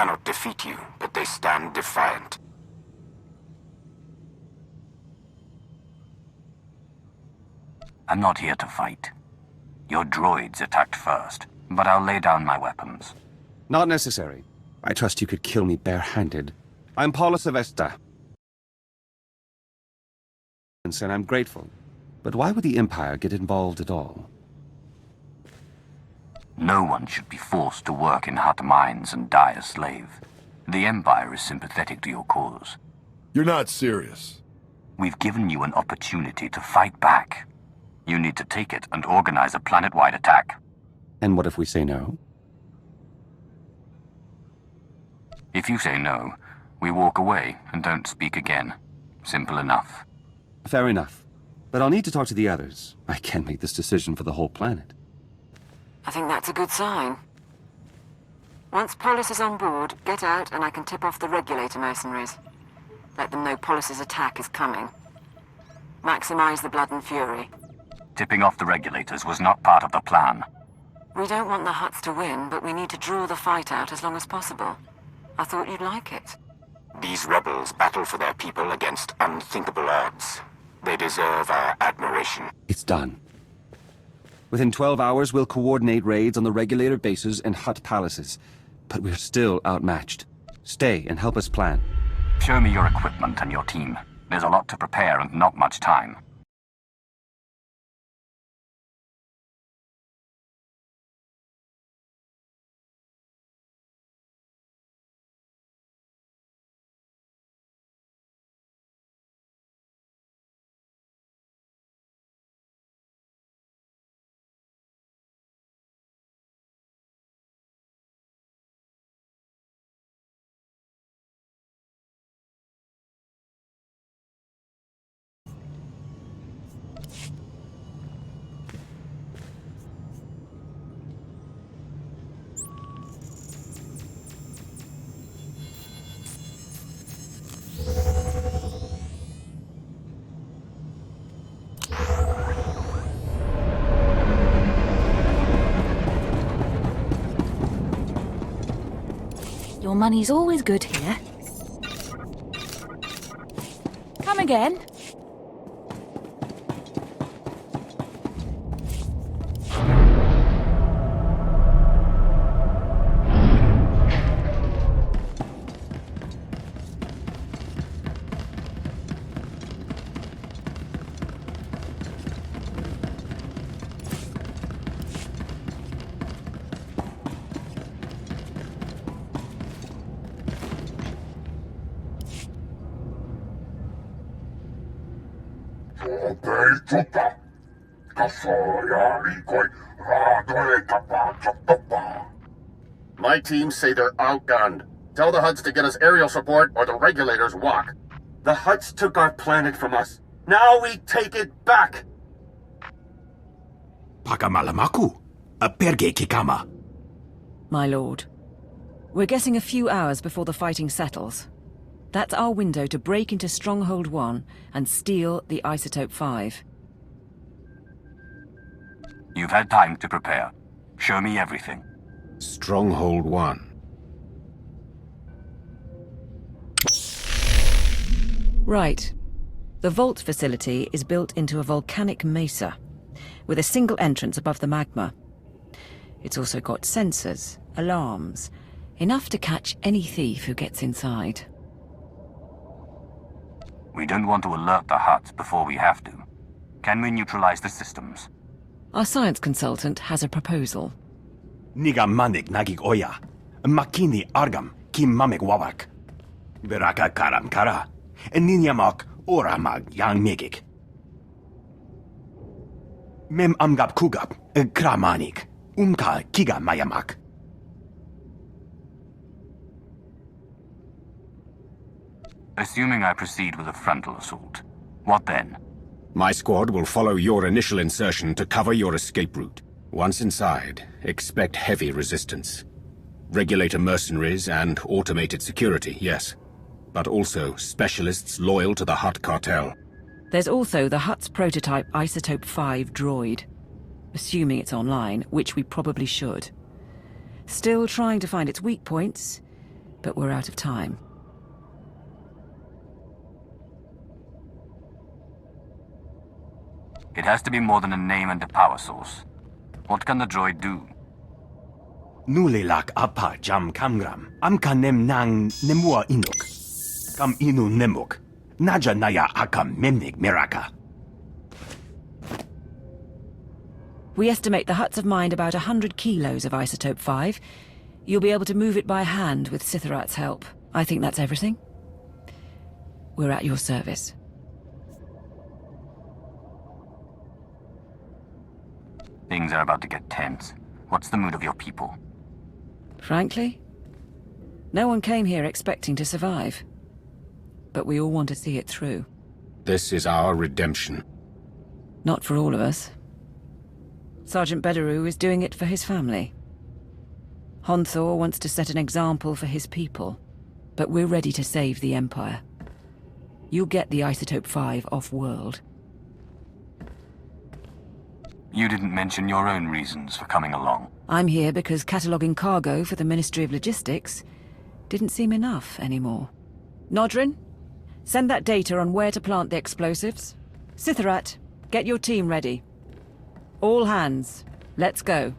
cannot defeat you, but they stand defiant. I'm not here to fight. Your droids attacked first, but I'll lay down my weapons. Not necessary. I trust you could kill me barehanded. I'm Paula Sylvester. And I'm grateful. But why would the Empire get involved at all? No one should be forced to work in Hutt mines and die a slave. The Empire is sympathetic to your cause. You're not serious. We've given you an opportunity to fight back. You need to take it and organize a planet-wide attack. And what if we say no? If you say no, we walk away and don't speak again. Simple enough. Fair enough. But I'll need to talk to the others. I can't make this decision for the whole planet. I think that's a good sign. Once Polis is on board, get out and I can tip off the regulator mercenaries. Let them know Polis's attack is coming. Maximize the blood and fury. Tipping off the regulators was not part of the plan. We don't want the Hutts to win, but we need to draw the fight out as long as possible. I thought you'd like it. These rebels battle for their people against unthinkable odds. They deserve our admiration. It's done. Within 12 hours, we'll coordinate raids on the regulator bases and Hutt palaces. But we're still outmatched. Stay and help us plan. Show me your equipment and your team. There's a lot to prepare and not much time. Your money's always good here. Come again. My teams say they're outgunned. Tell the Hutts to get us aerial support or the regulators walk. The Hutts took our planet from us. Now we take it back! Pakamalamaku, a perge kikama. My lord, we're getting a few hours before the fighting settles. That's our window to break into Stronghold 1 and steal the Isotope 5. You've had time to prepare. Show me everything. Stronghold 1. Right. The vault facility is built into a volcanic mesa, with a single entrance above the magma. It's also got sensors, alarms, enough to catch any thief who gets inside. We don't want to alert the Hutts before we have to. Can we neutralize the systems? Our science consultant has a proposal. Niga manik nagig oya. Makini argam kim mamek wawak. Beraka karam kara. Ninyamak oramag yang megik. Mem amgap kugap kramanik. Umka kiga mayamak. Assuming I proceed with a frontal assault, what then? My squad will follow your initial insertion to cover your escape route. Once inside, expect heavy resistance. Regulator mercenaries and automated security, yes. But also specialists loyal to the Hutt cartel. There's also the Hutt's prototype Isotope 5 droid. Assuming it's online, which we probably should. Still trying to find its weak points. but we're out of time. It has to be more than a name and a power source. What can the droid do? Nulilak apa jam kamgram. Amka nem nang nemua inuk. Kam inu nemuk. Naja naya akam memnik miraka. We estimate the huts have mined about 100 kilos of isotope 5. You'll be able to move it by hand with Sitharat's help. I think that's everything. We're at your service. Things are about to get tense. What's the mood of your people? Frankly, no one came here expecting to survive. But we all want to see it through. This is our redemption. Not for all of us. Sergeant Bederu is doing it for his family. Honthor wants to set an example for his people. But we're ready to save the Empire. You'll get the Isotope 5 off-world. You didn't mention your own reasons for coming along. I'm here because cataloguing cargo for the Ministry of Logistics didn't seem enough anymore. Nodrin, send that data on where to plant the explosives. Sitharat, get your team ready. All hands, let's go.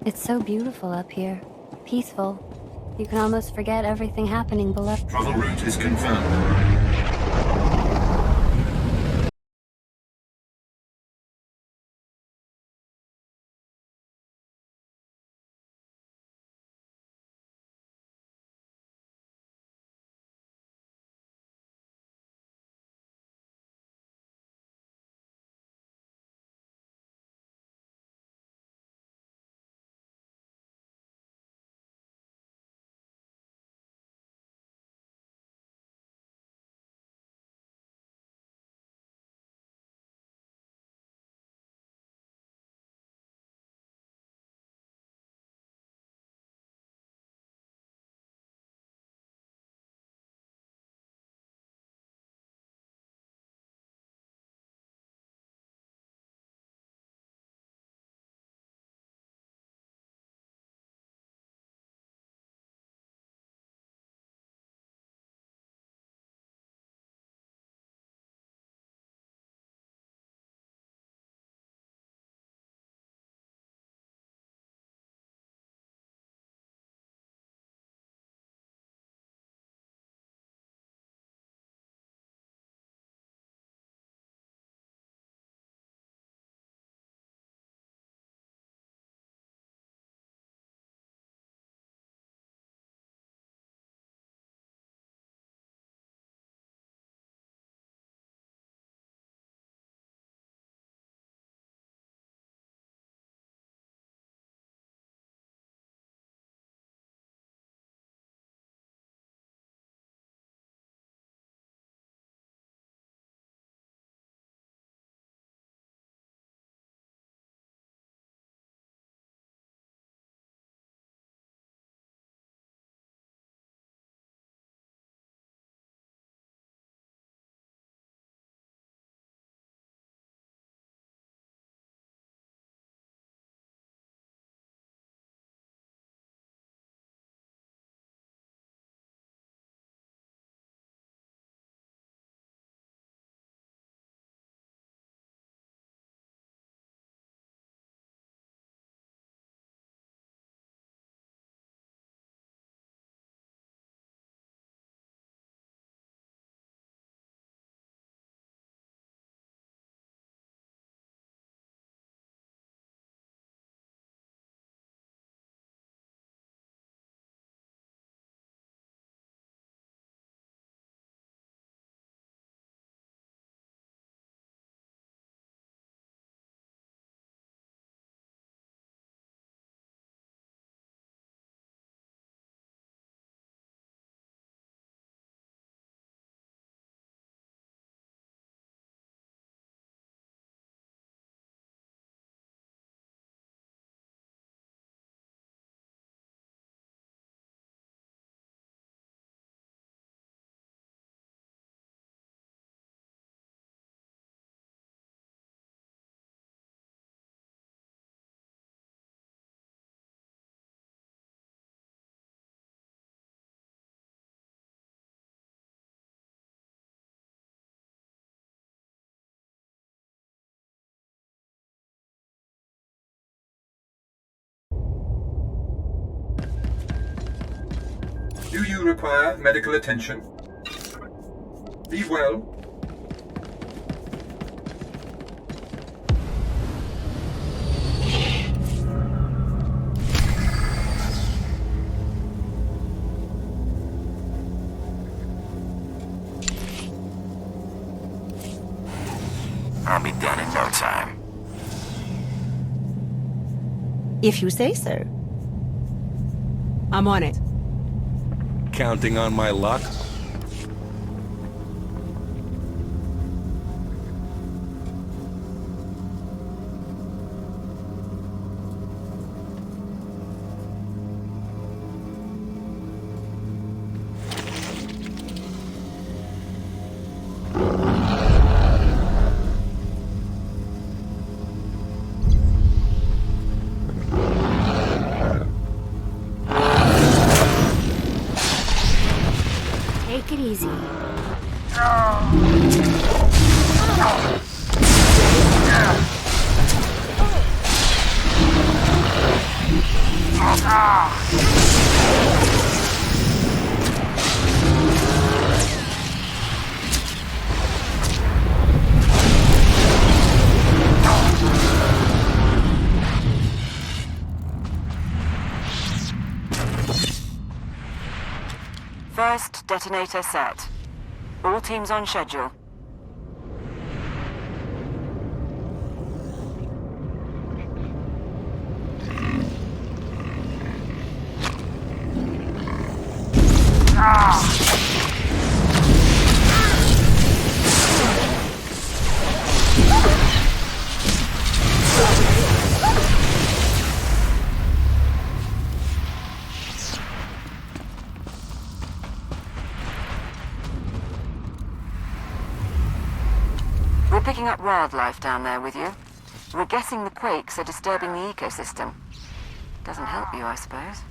It's so beautiful up here. Peaceful. You can almost forget everything happening below. Travel route is confirmed. Do you require medical attention? Be well. I'll be done in no time. If you say so. I'm on it. Counting on my luck? Take it easy. First detonator set. All teams on schedule. We're picking up wildlife down there with you. We're guessing the quakes are disturbing the ecosystem. Doesn't help you, I suppose.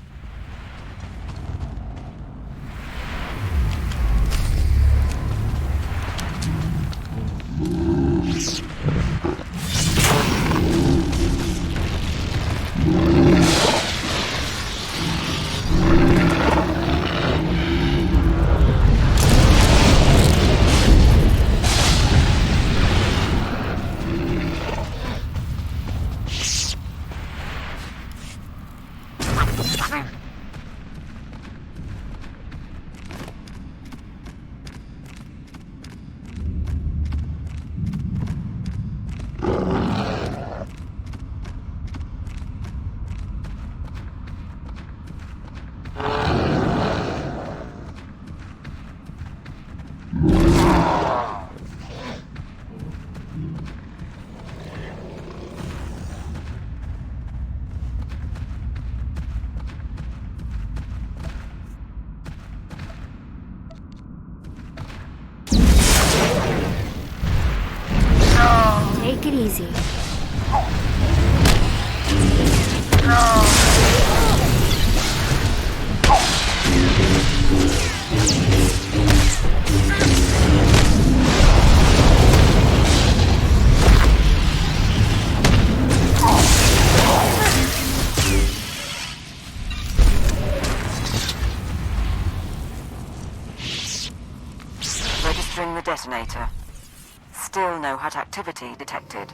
Take it easy. Registering the detonator. Still no hut activity detected.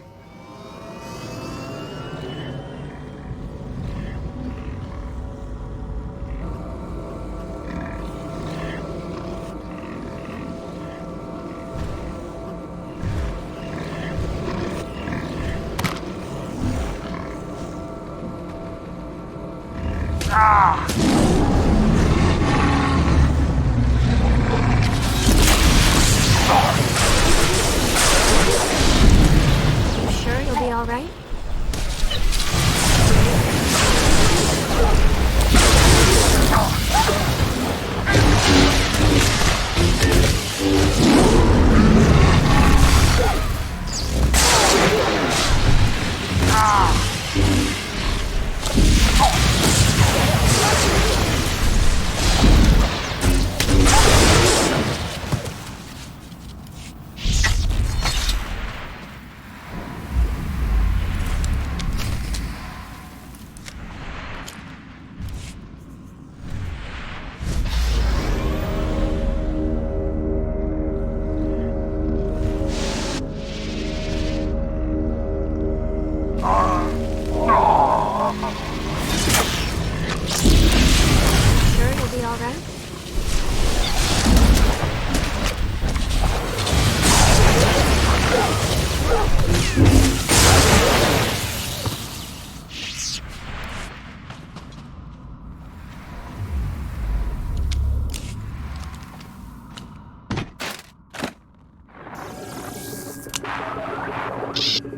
You sure you'll be all right?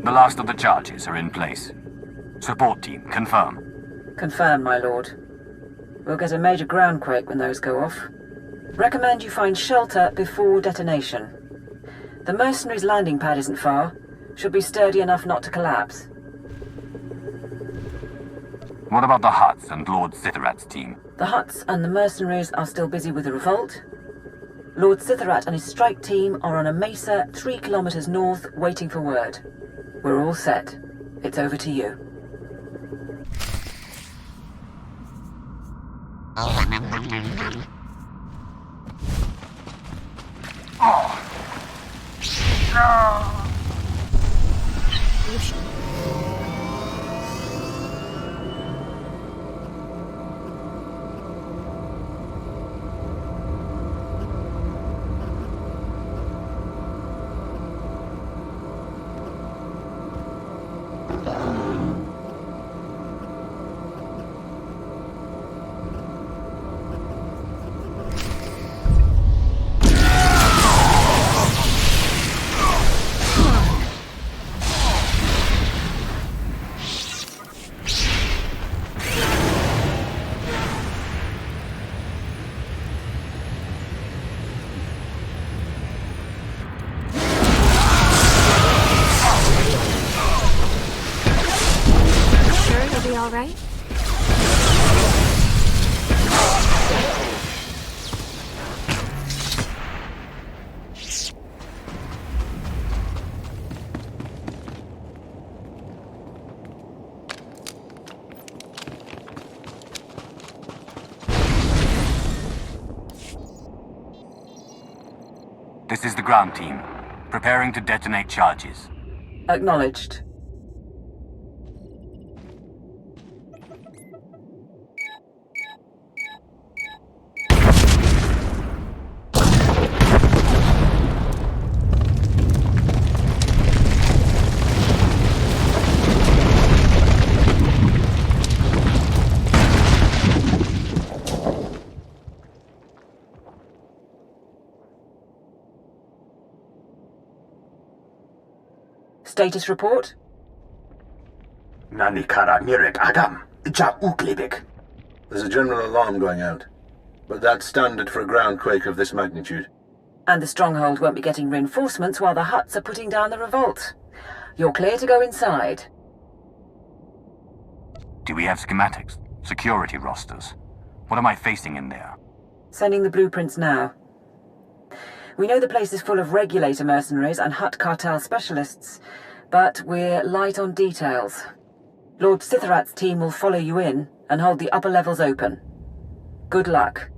The last of the charges are in place. Support team, confirm. Confirm, my lord. We'll get a major groundquake when those go off. Recommend you find shelter before detonation. The mercenaries' landing pad isn't far. Should be sturdy enough not to collapse. What about the Hutts and Lord Sitharat's team? The Hutts and the mercenaries are still busy with the revolt. Lord Sitharat and his strike team are on a mesa 3 kilometers north, waiting for word. We're all set. It's over to you. All right? This is the ground team, preparing to detonate charges. Acknowledged. Status report? Nani kara mirek agam, ja uklibik. There's a general alarm going out, but that's standard for a groundquake of this magnitude. And the stronghold won't be getting reinforcements while the Hutts are putting down the revolt. You're clear to go inside. Do we have schematics? Security rosters? What am I facing in there? Sending the blueprints now. We know the place is full of regulator mercenaries and Hutt cartel specialists, but we're light on details. Lord Sitharat's team will follow you in and hold the upper levels open. Good luck.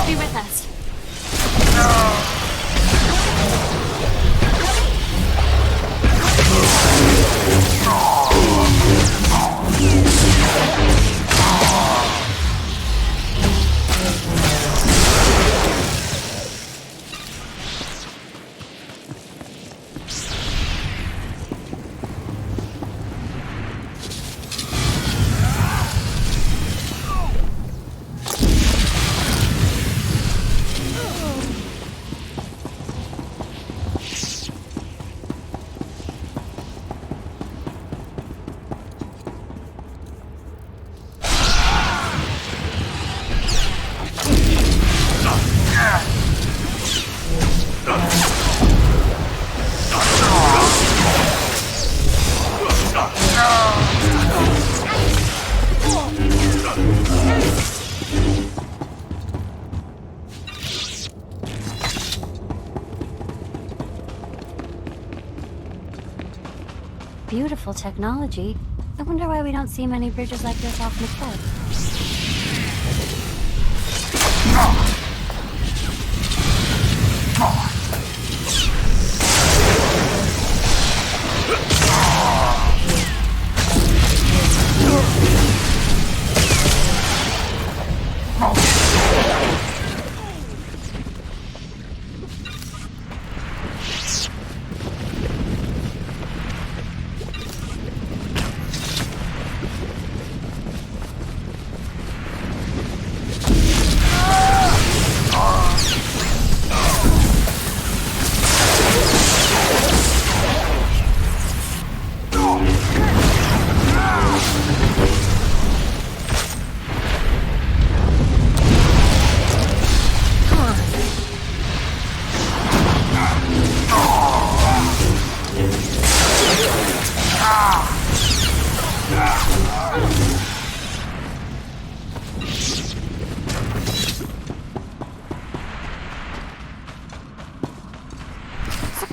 Be with us. beautiful technology. I wonder why we don't see many bridges like this off Macbeth.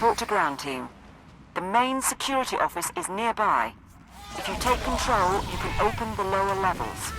Support to ground team. The main security office is nearby. If you take control, you can open the lower levels.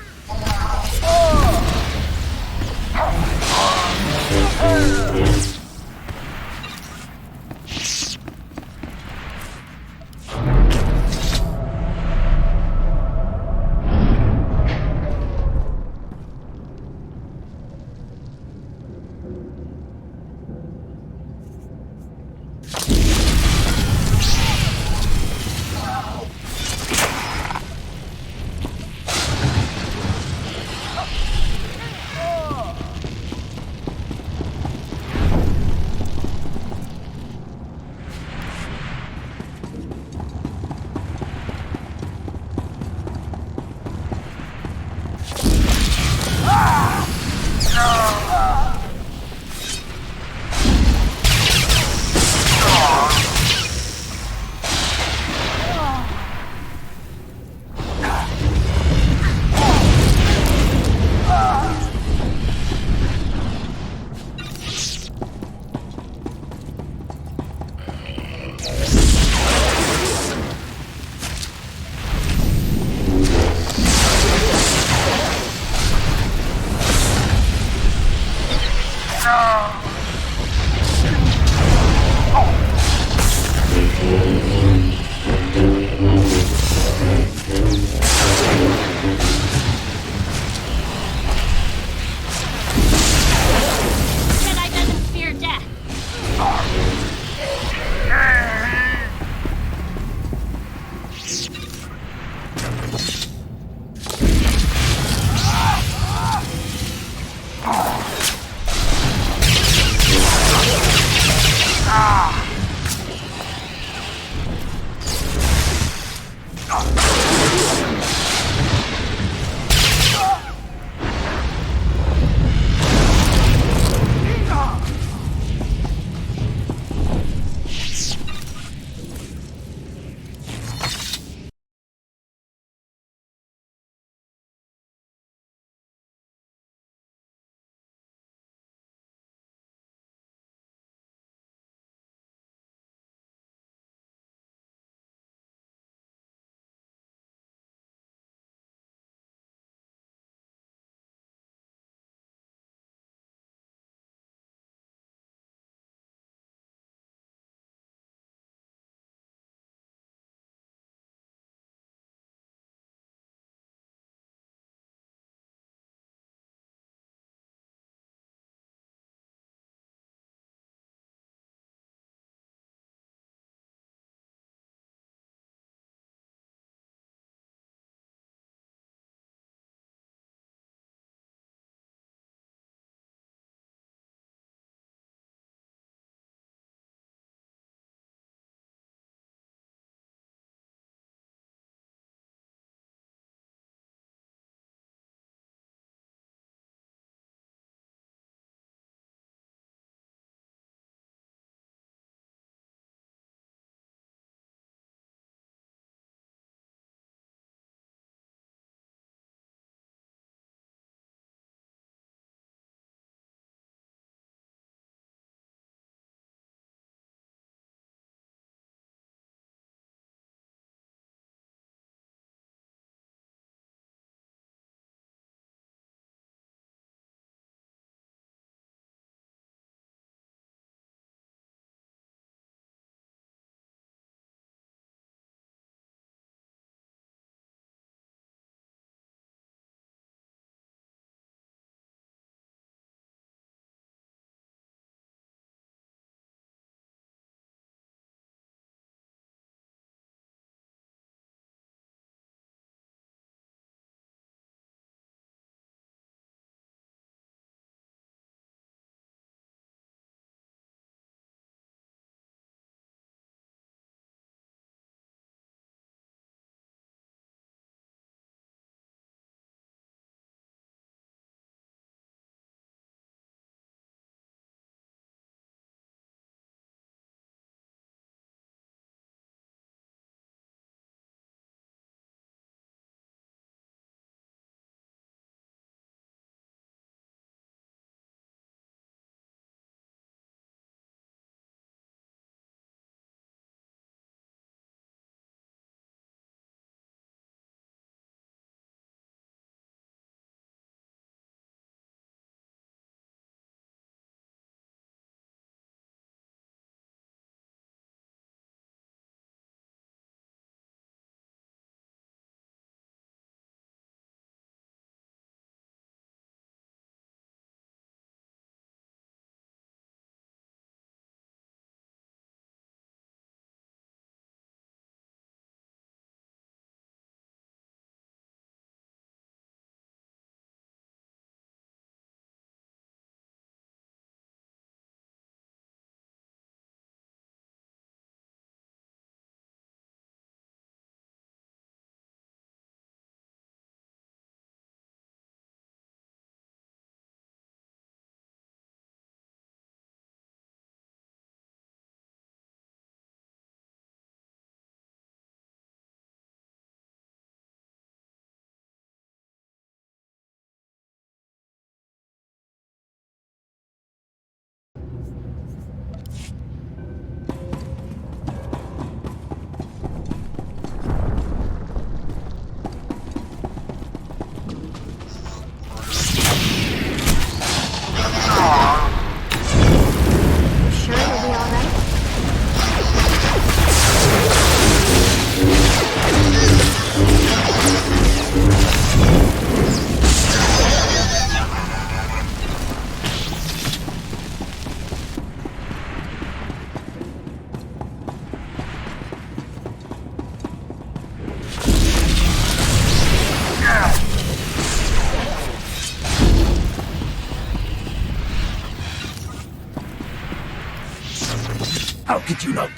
Did you not?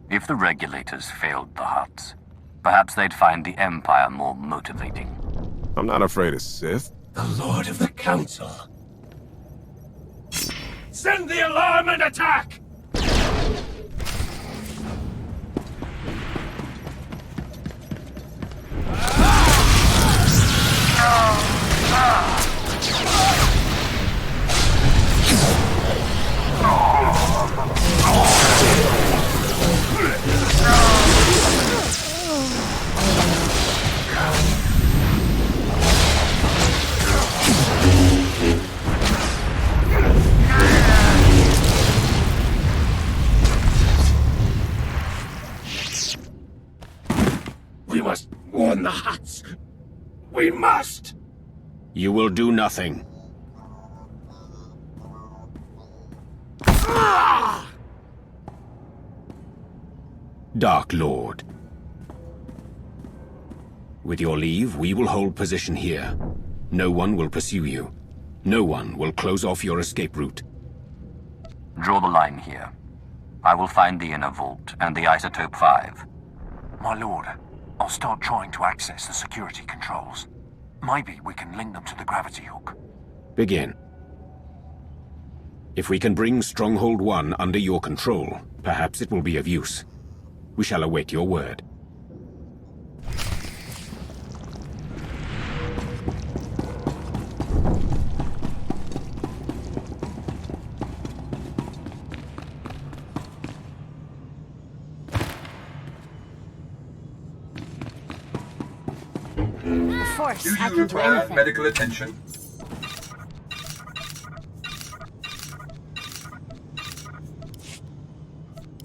If the regulators failed the Hutts, perhaps they'd find the Empire more motivating. I'm not afraid of Sith. The Lord of the Council. Send the alarm and attack! We must warn the Hutts. We must! You will do nothing. Dark Lord. With your leave, we will hold position here. No one will pursue you. No one will close off your escape route. Draw the line here. I will find the inner vault and the Isotope 5. My lord, I'll start trying to access the security controls. Maybe we can link them to the gravity hook. Begin. If we can bring Stronghold 1 under your control, perhaps it will be of use. We shall await your word. Of course, Do I you can do require anything. medical attention?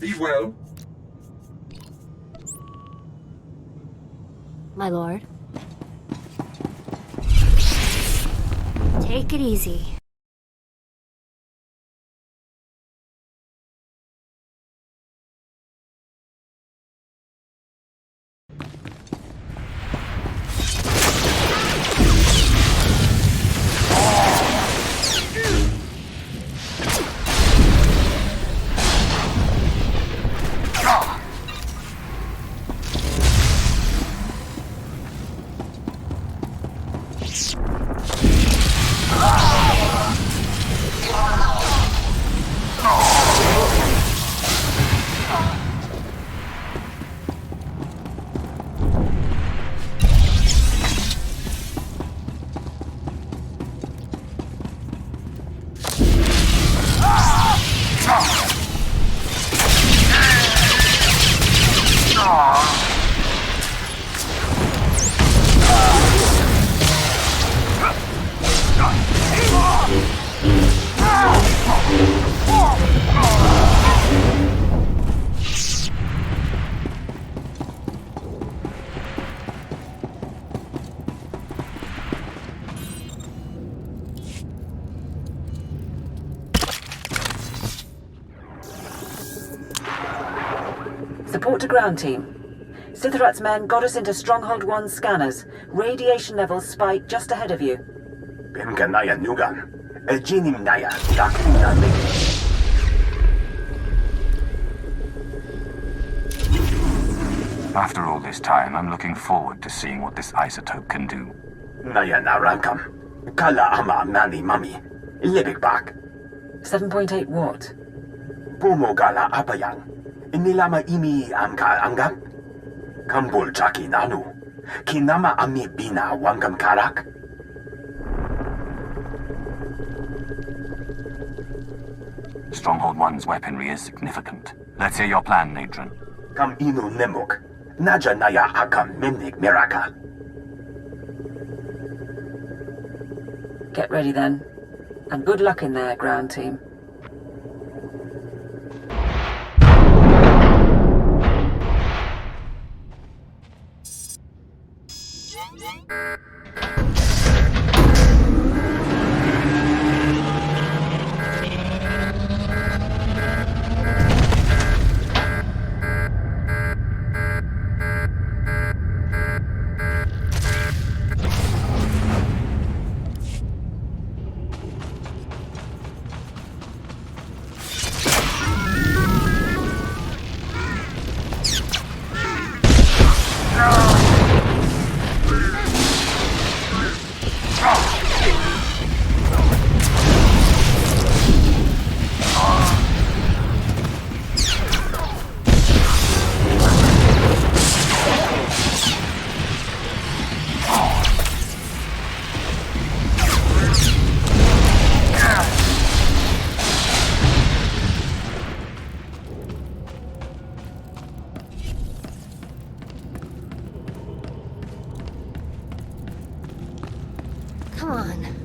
Be well. My lord. Take it easy. Support to ground team. Sithrat's men got us into Stronghold 1 scanners. Radiation levels spike just ahead of you. After all this time, I'm looking forward to seeing what this isotope can do. 7.8 watt. Inilama imi amka angam? Kambul chaki nanu. Kinama ami bina wangam karak? Stronghold 1's weaponry is significant. Let's hear your plan, Adrian. Kam inu nemok. Naja naya akam mimnik miraka. Get ready then. And good luck in there, ground team. Come on.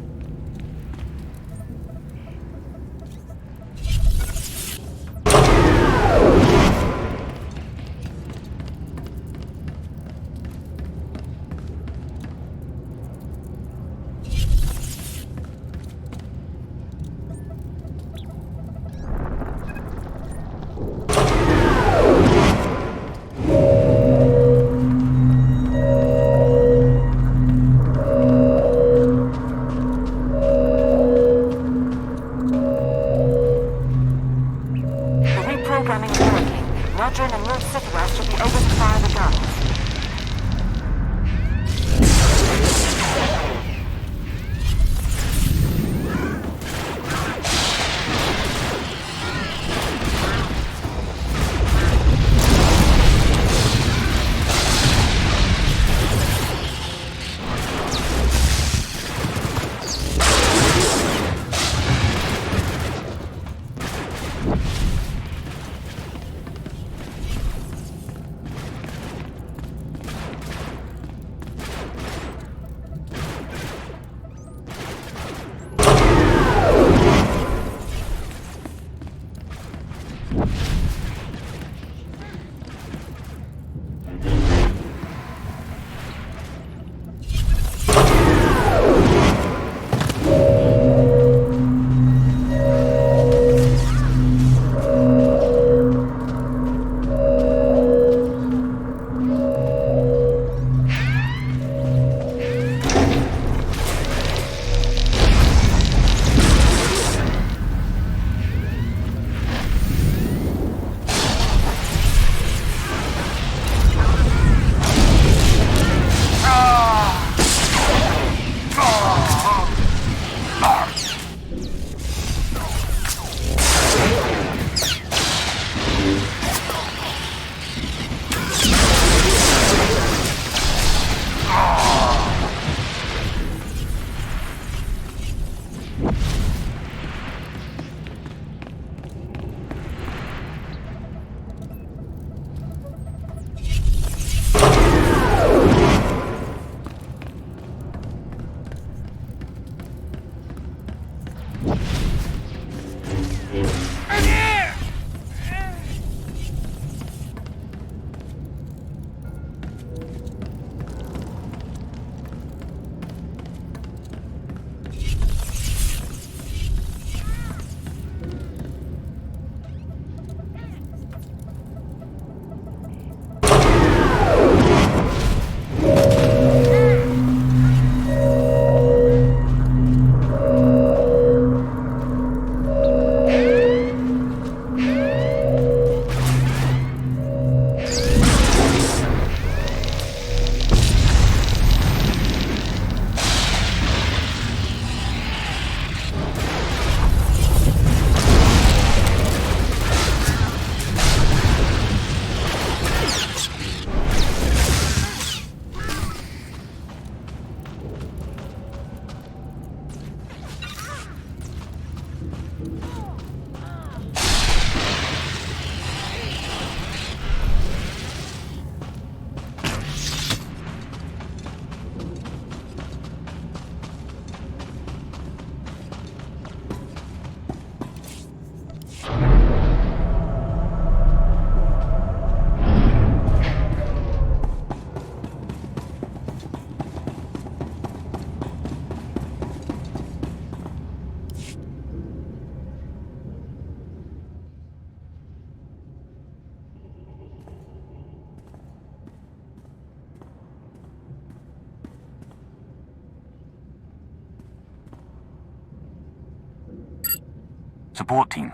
Support team.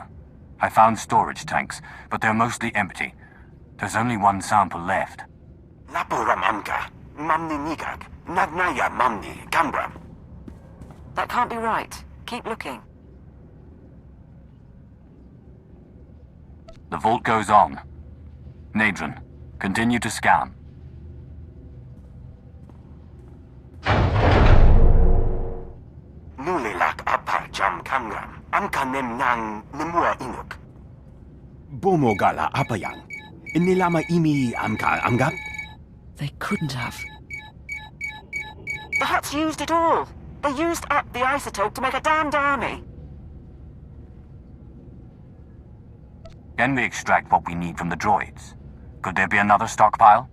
I found storage tanks, but they're mostly empty. There's only one sample left. Laporamamka, Mamni Nigak, Nagnaya Mamni, Gambram. That can't be right. Keep looking. The vault goes on. Nadron, continue to scan. Nulilak apa jam kamram, amka nemnang nemua inuk. Bomogala apayang. Nilama imi amka amgap? They couldn't have. The Hutts used it all. They used up the isotope to make a damned army. Can we extract what we need from the droids? Could there be another stockpile?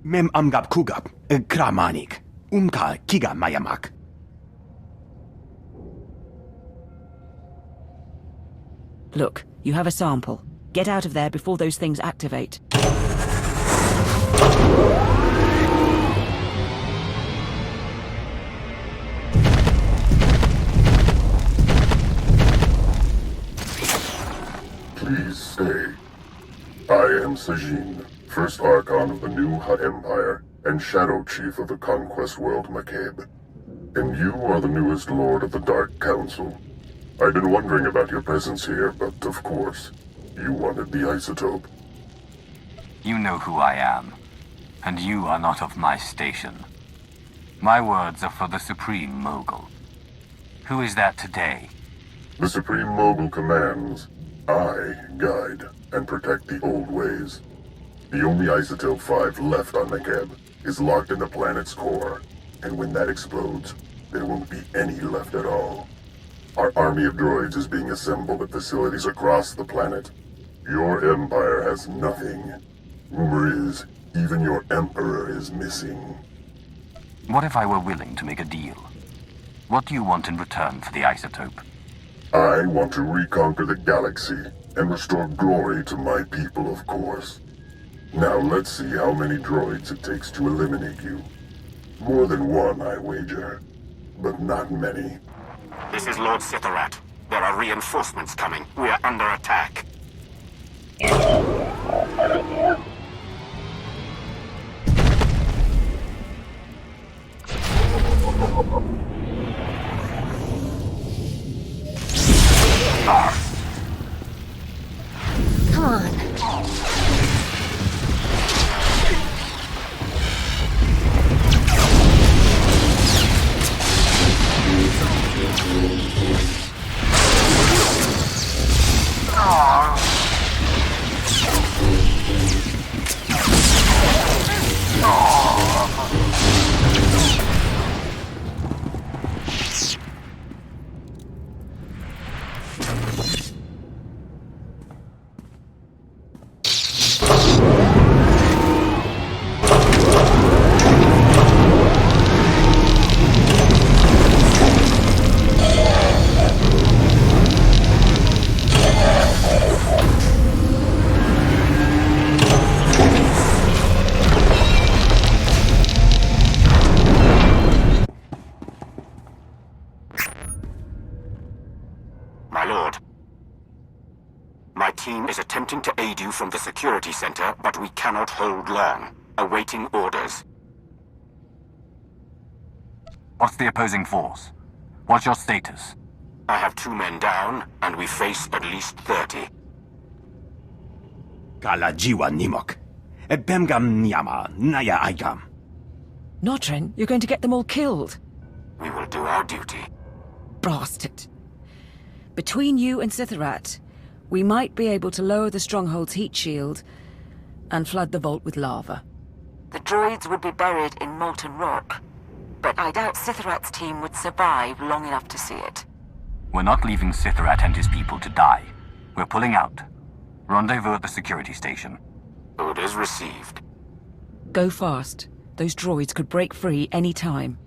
Mem amgap kugap, kramanik. Umka kiga mayamak. Look, you have a sample. Get out of there before those things activate. Please stay. I am Sajin, First Archon of the new Hutt Empire, and Shadow Chief of the Conquest World Makeb. And you are the newest Lord of the Dark Council. I've been wondering about your presence here, but of course, you wanted the isotope. You know who I am, and you are not of my station. My words are for the Supreme Mogul. Who is that today? The Supreme Mogul commands. I guide and protect the old ways. The only Isotope 5 left on Makeb is locked in the planet's core, and when that explodes, there won't be any left at all. Our army of droids is being assembled at facilities across the planet. Your empire has nothing. Rumor is, even your emperor is missing. What if I were willing to make a deal? What do you want in return for the isotope? I want to reconquer the galaxy and restore glory to my people, of course. Now let's see how many droids it takes to eliminate you. More than one, I wager, but not many. This is Lord Sitharat. There are reinforcements coming. We are under attack. Come on. Attempting to aid you from the security center, but we cannot hold long. Awaiting orders. What's the opposing force? What's your status? I have 2 men down, and we face at least 30. Kala jiwa nimok. Bemgam nyama naya aikam. Notrin, you're going to get them all killed. We will do our duty. Bastard. Between you and Sitharat, we might be able to lower the stronghold's heat shield and flood the vault with lava. The droids would be buried in molten rock, but I doubt Sitharat's team would survive long enough to see it. We're not leaving Sitharat and his people to die. We're pulling out. Rendezvous at the security station. Orders received. Go fast. Those droids could break free any time.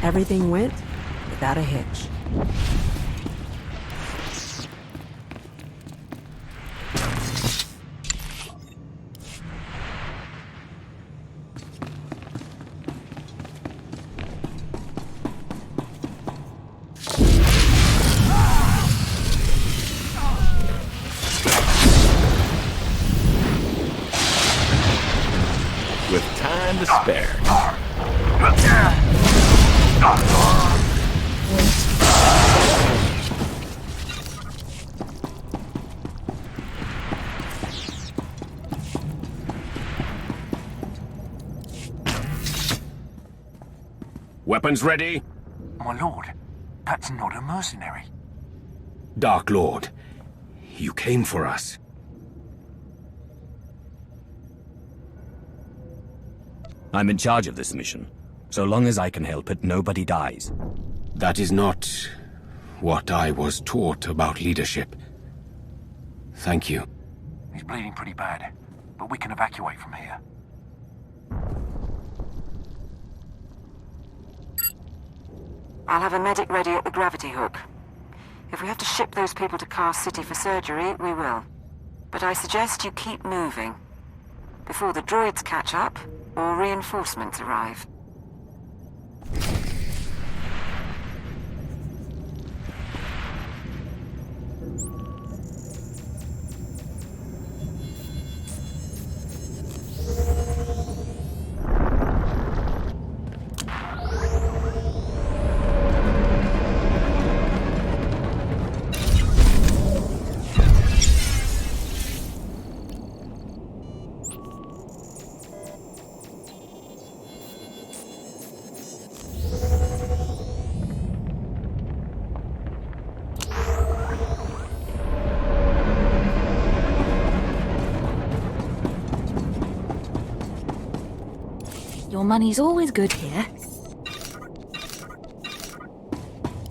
Everything went without a hitch. With time to spare. Weapons ready? My lord, that's not a mercenary. Dark Lord, you came for us. I'm in charge of this mission. So long as I can help it, nobody dies. That is not what I was taught about leadership. Thank you. He's bleeding pretty bad, but we can evacuate from here. I'll have a medic ready at the gravity hook. If we have to ship those people to Car City for surgery, we will. But I suggest you keep moving. Before the droids catch up, or reinforcements arrive. Your money's always good here.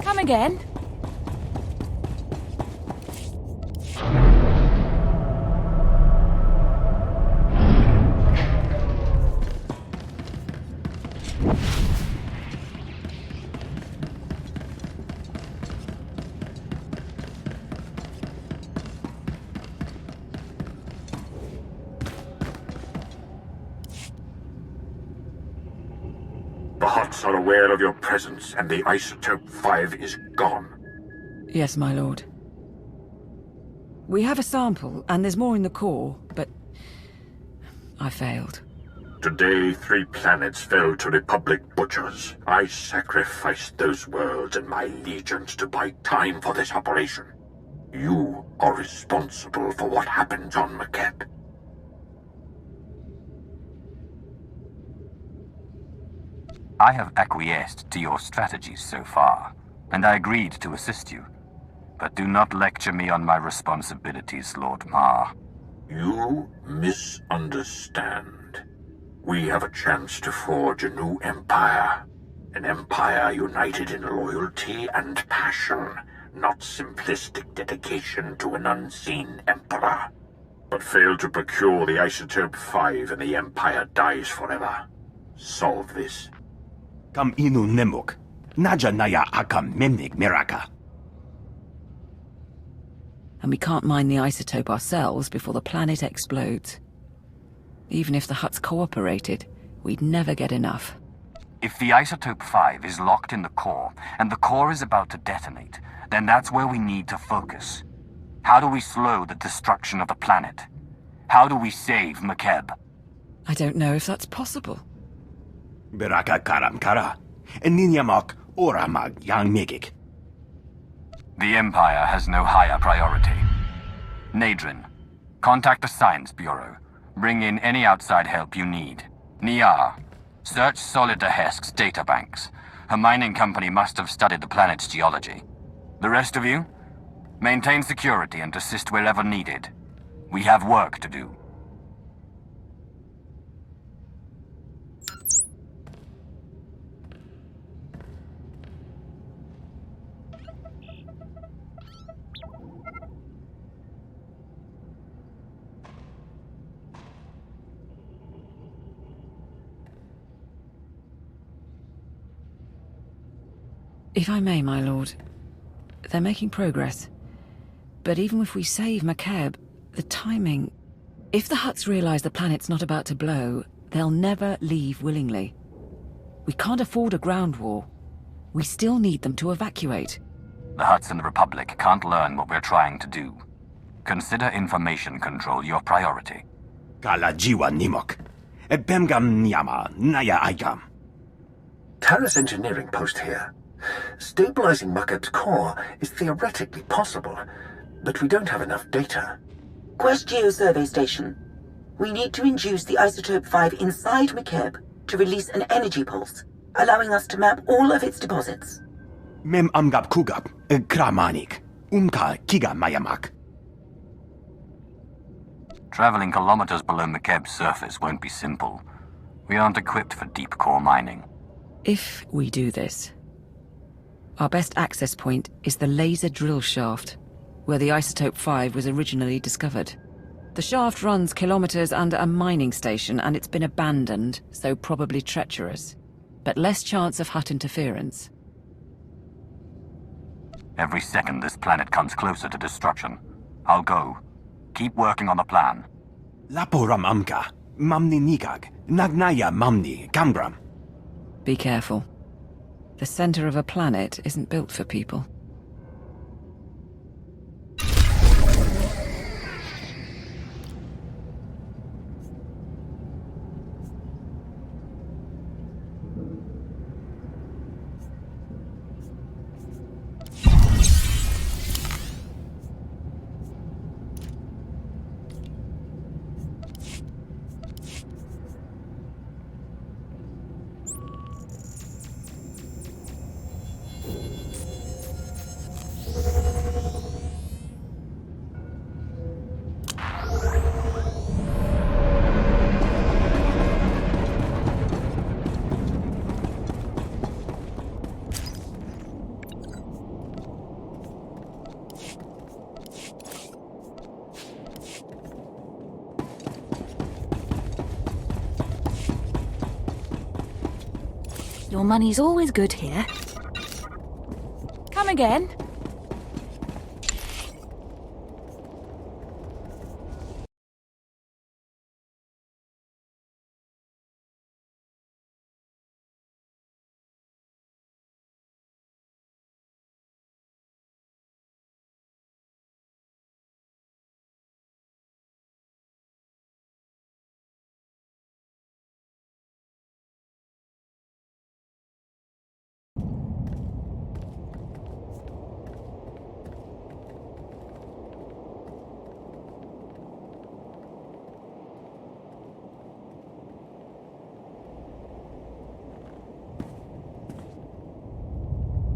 Come again? The Hutts are aware of your presence, and the Isotope 5 is gone. Yes, my lord. We have a sample, and there's more in the core, but I failed. Today, 3 planets fell to Republic butchers. I sacrificed those worlds and my legions to buy time for this operation. You are responsible for what happened on Makeb. I have acquiesced to your strategies so far, and I agreed to assist you. But do not lecture me on my responsibilities, Lord Mar. You misunderstand. We have a chance to forge a new empire. An empire united in loyalty and passion, not simplistic dedication to an unseen emperor. But fail to procure the Isotope 5 and the empire dies forever. Solve this. Kam inu nemuk. Naja naya akam memnik miraka. And we can't mine the isotope ourselves before the planet explodes. Even if the Hutts cooperated, we'd never get enough. If the Isotope 5 is locked in the core, and the core is about to detonate, then that's where we need to focus. How do we slow the destruction of the planet? How do we save Makeb? I don't know if that's possible. Beraka karam kara. Eninyamak oramag yang megik. The Empire has no higher priority. Nadrin, contact the Science Bureau. Bring in any outside help you need. Niar, search Solida Hesk's databanks. Her mining company must have studied the planet's geology. The rest of you, maintain security and assist wherever needed. We have work to do. If I may, my lord, they're making progress. But even if we save McKeb, the timing... If the Hutts realize the planet's not about to blow, they'll never leave willingly. We can't afford a ground war. We still need them to evacuate. The Hutts and the Republic can't learn what we're trying to do. Consider information control your priority. Kalajiwa Nimok. Bemgam Nyama Naya Igam. Terrace engineering post here. Stabilizing Makeb's core is theoretically possible, but we don't have enough data. Quest Geo-Survey Station. We need to induce the Isotope 5 inside Makeb to release an energy pulse, allowing us to map all of its deposits. Mem Amgab Kugab, Kramanik, Umka Kiga Mayamak. Traveling kilometers below McKeb's surface won't be simple. We aren't equipped for deep core mining. If we do this, our best access point is the laser drill shaft, where the Isotope 5 was originally discovered. The shaft runs kilometers under a mining station, and it's been abandoned, so probably treacherous. But less chance of Hutt interference. Every second this planet comes closer to destruction. I'll go. Keep working on the plan. Laporam Amka, Mamni Nikag, Nagnaya Mamni, Gamgram. Be careful. The center of a planet isn't built for people. Your money's always good here. Come again.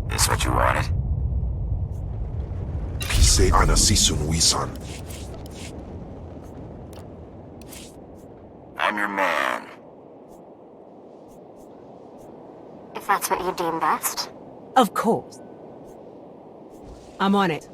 This what you wanted? Pise ana sisun wisan. I'm your man. If that's what you deem best. Of course. I'm on it.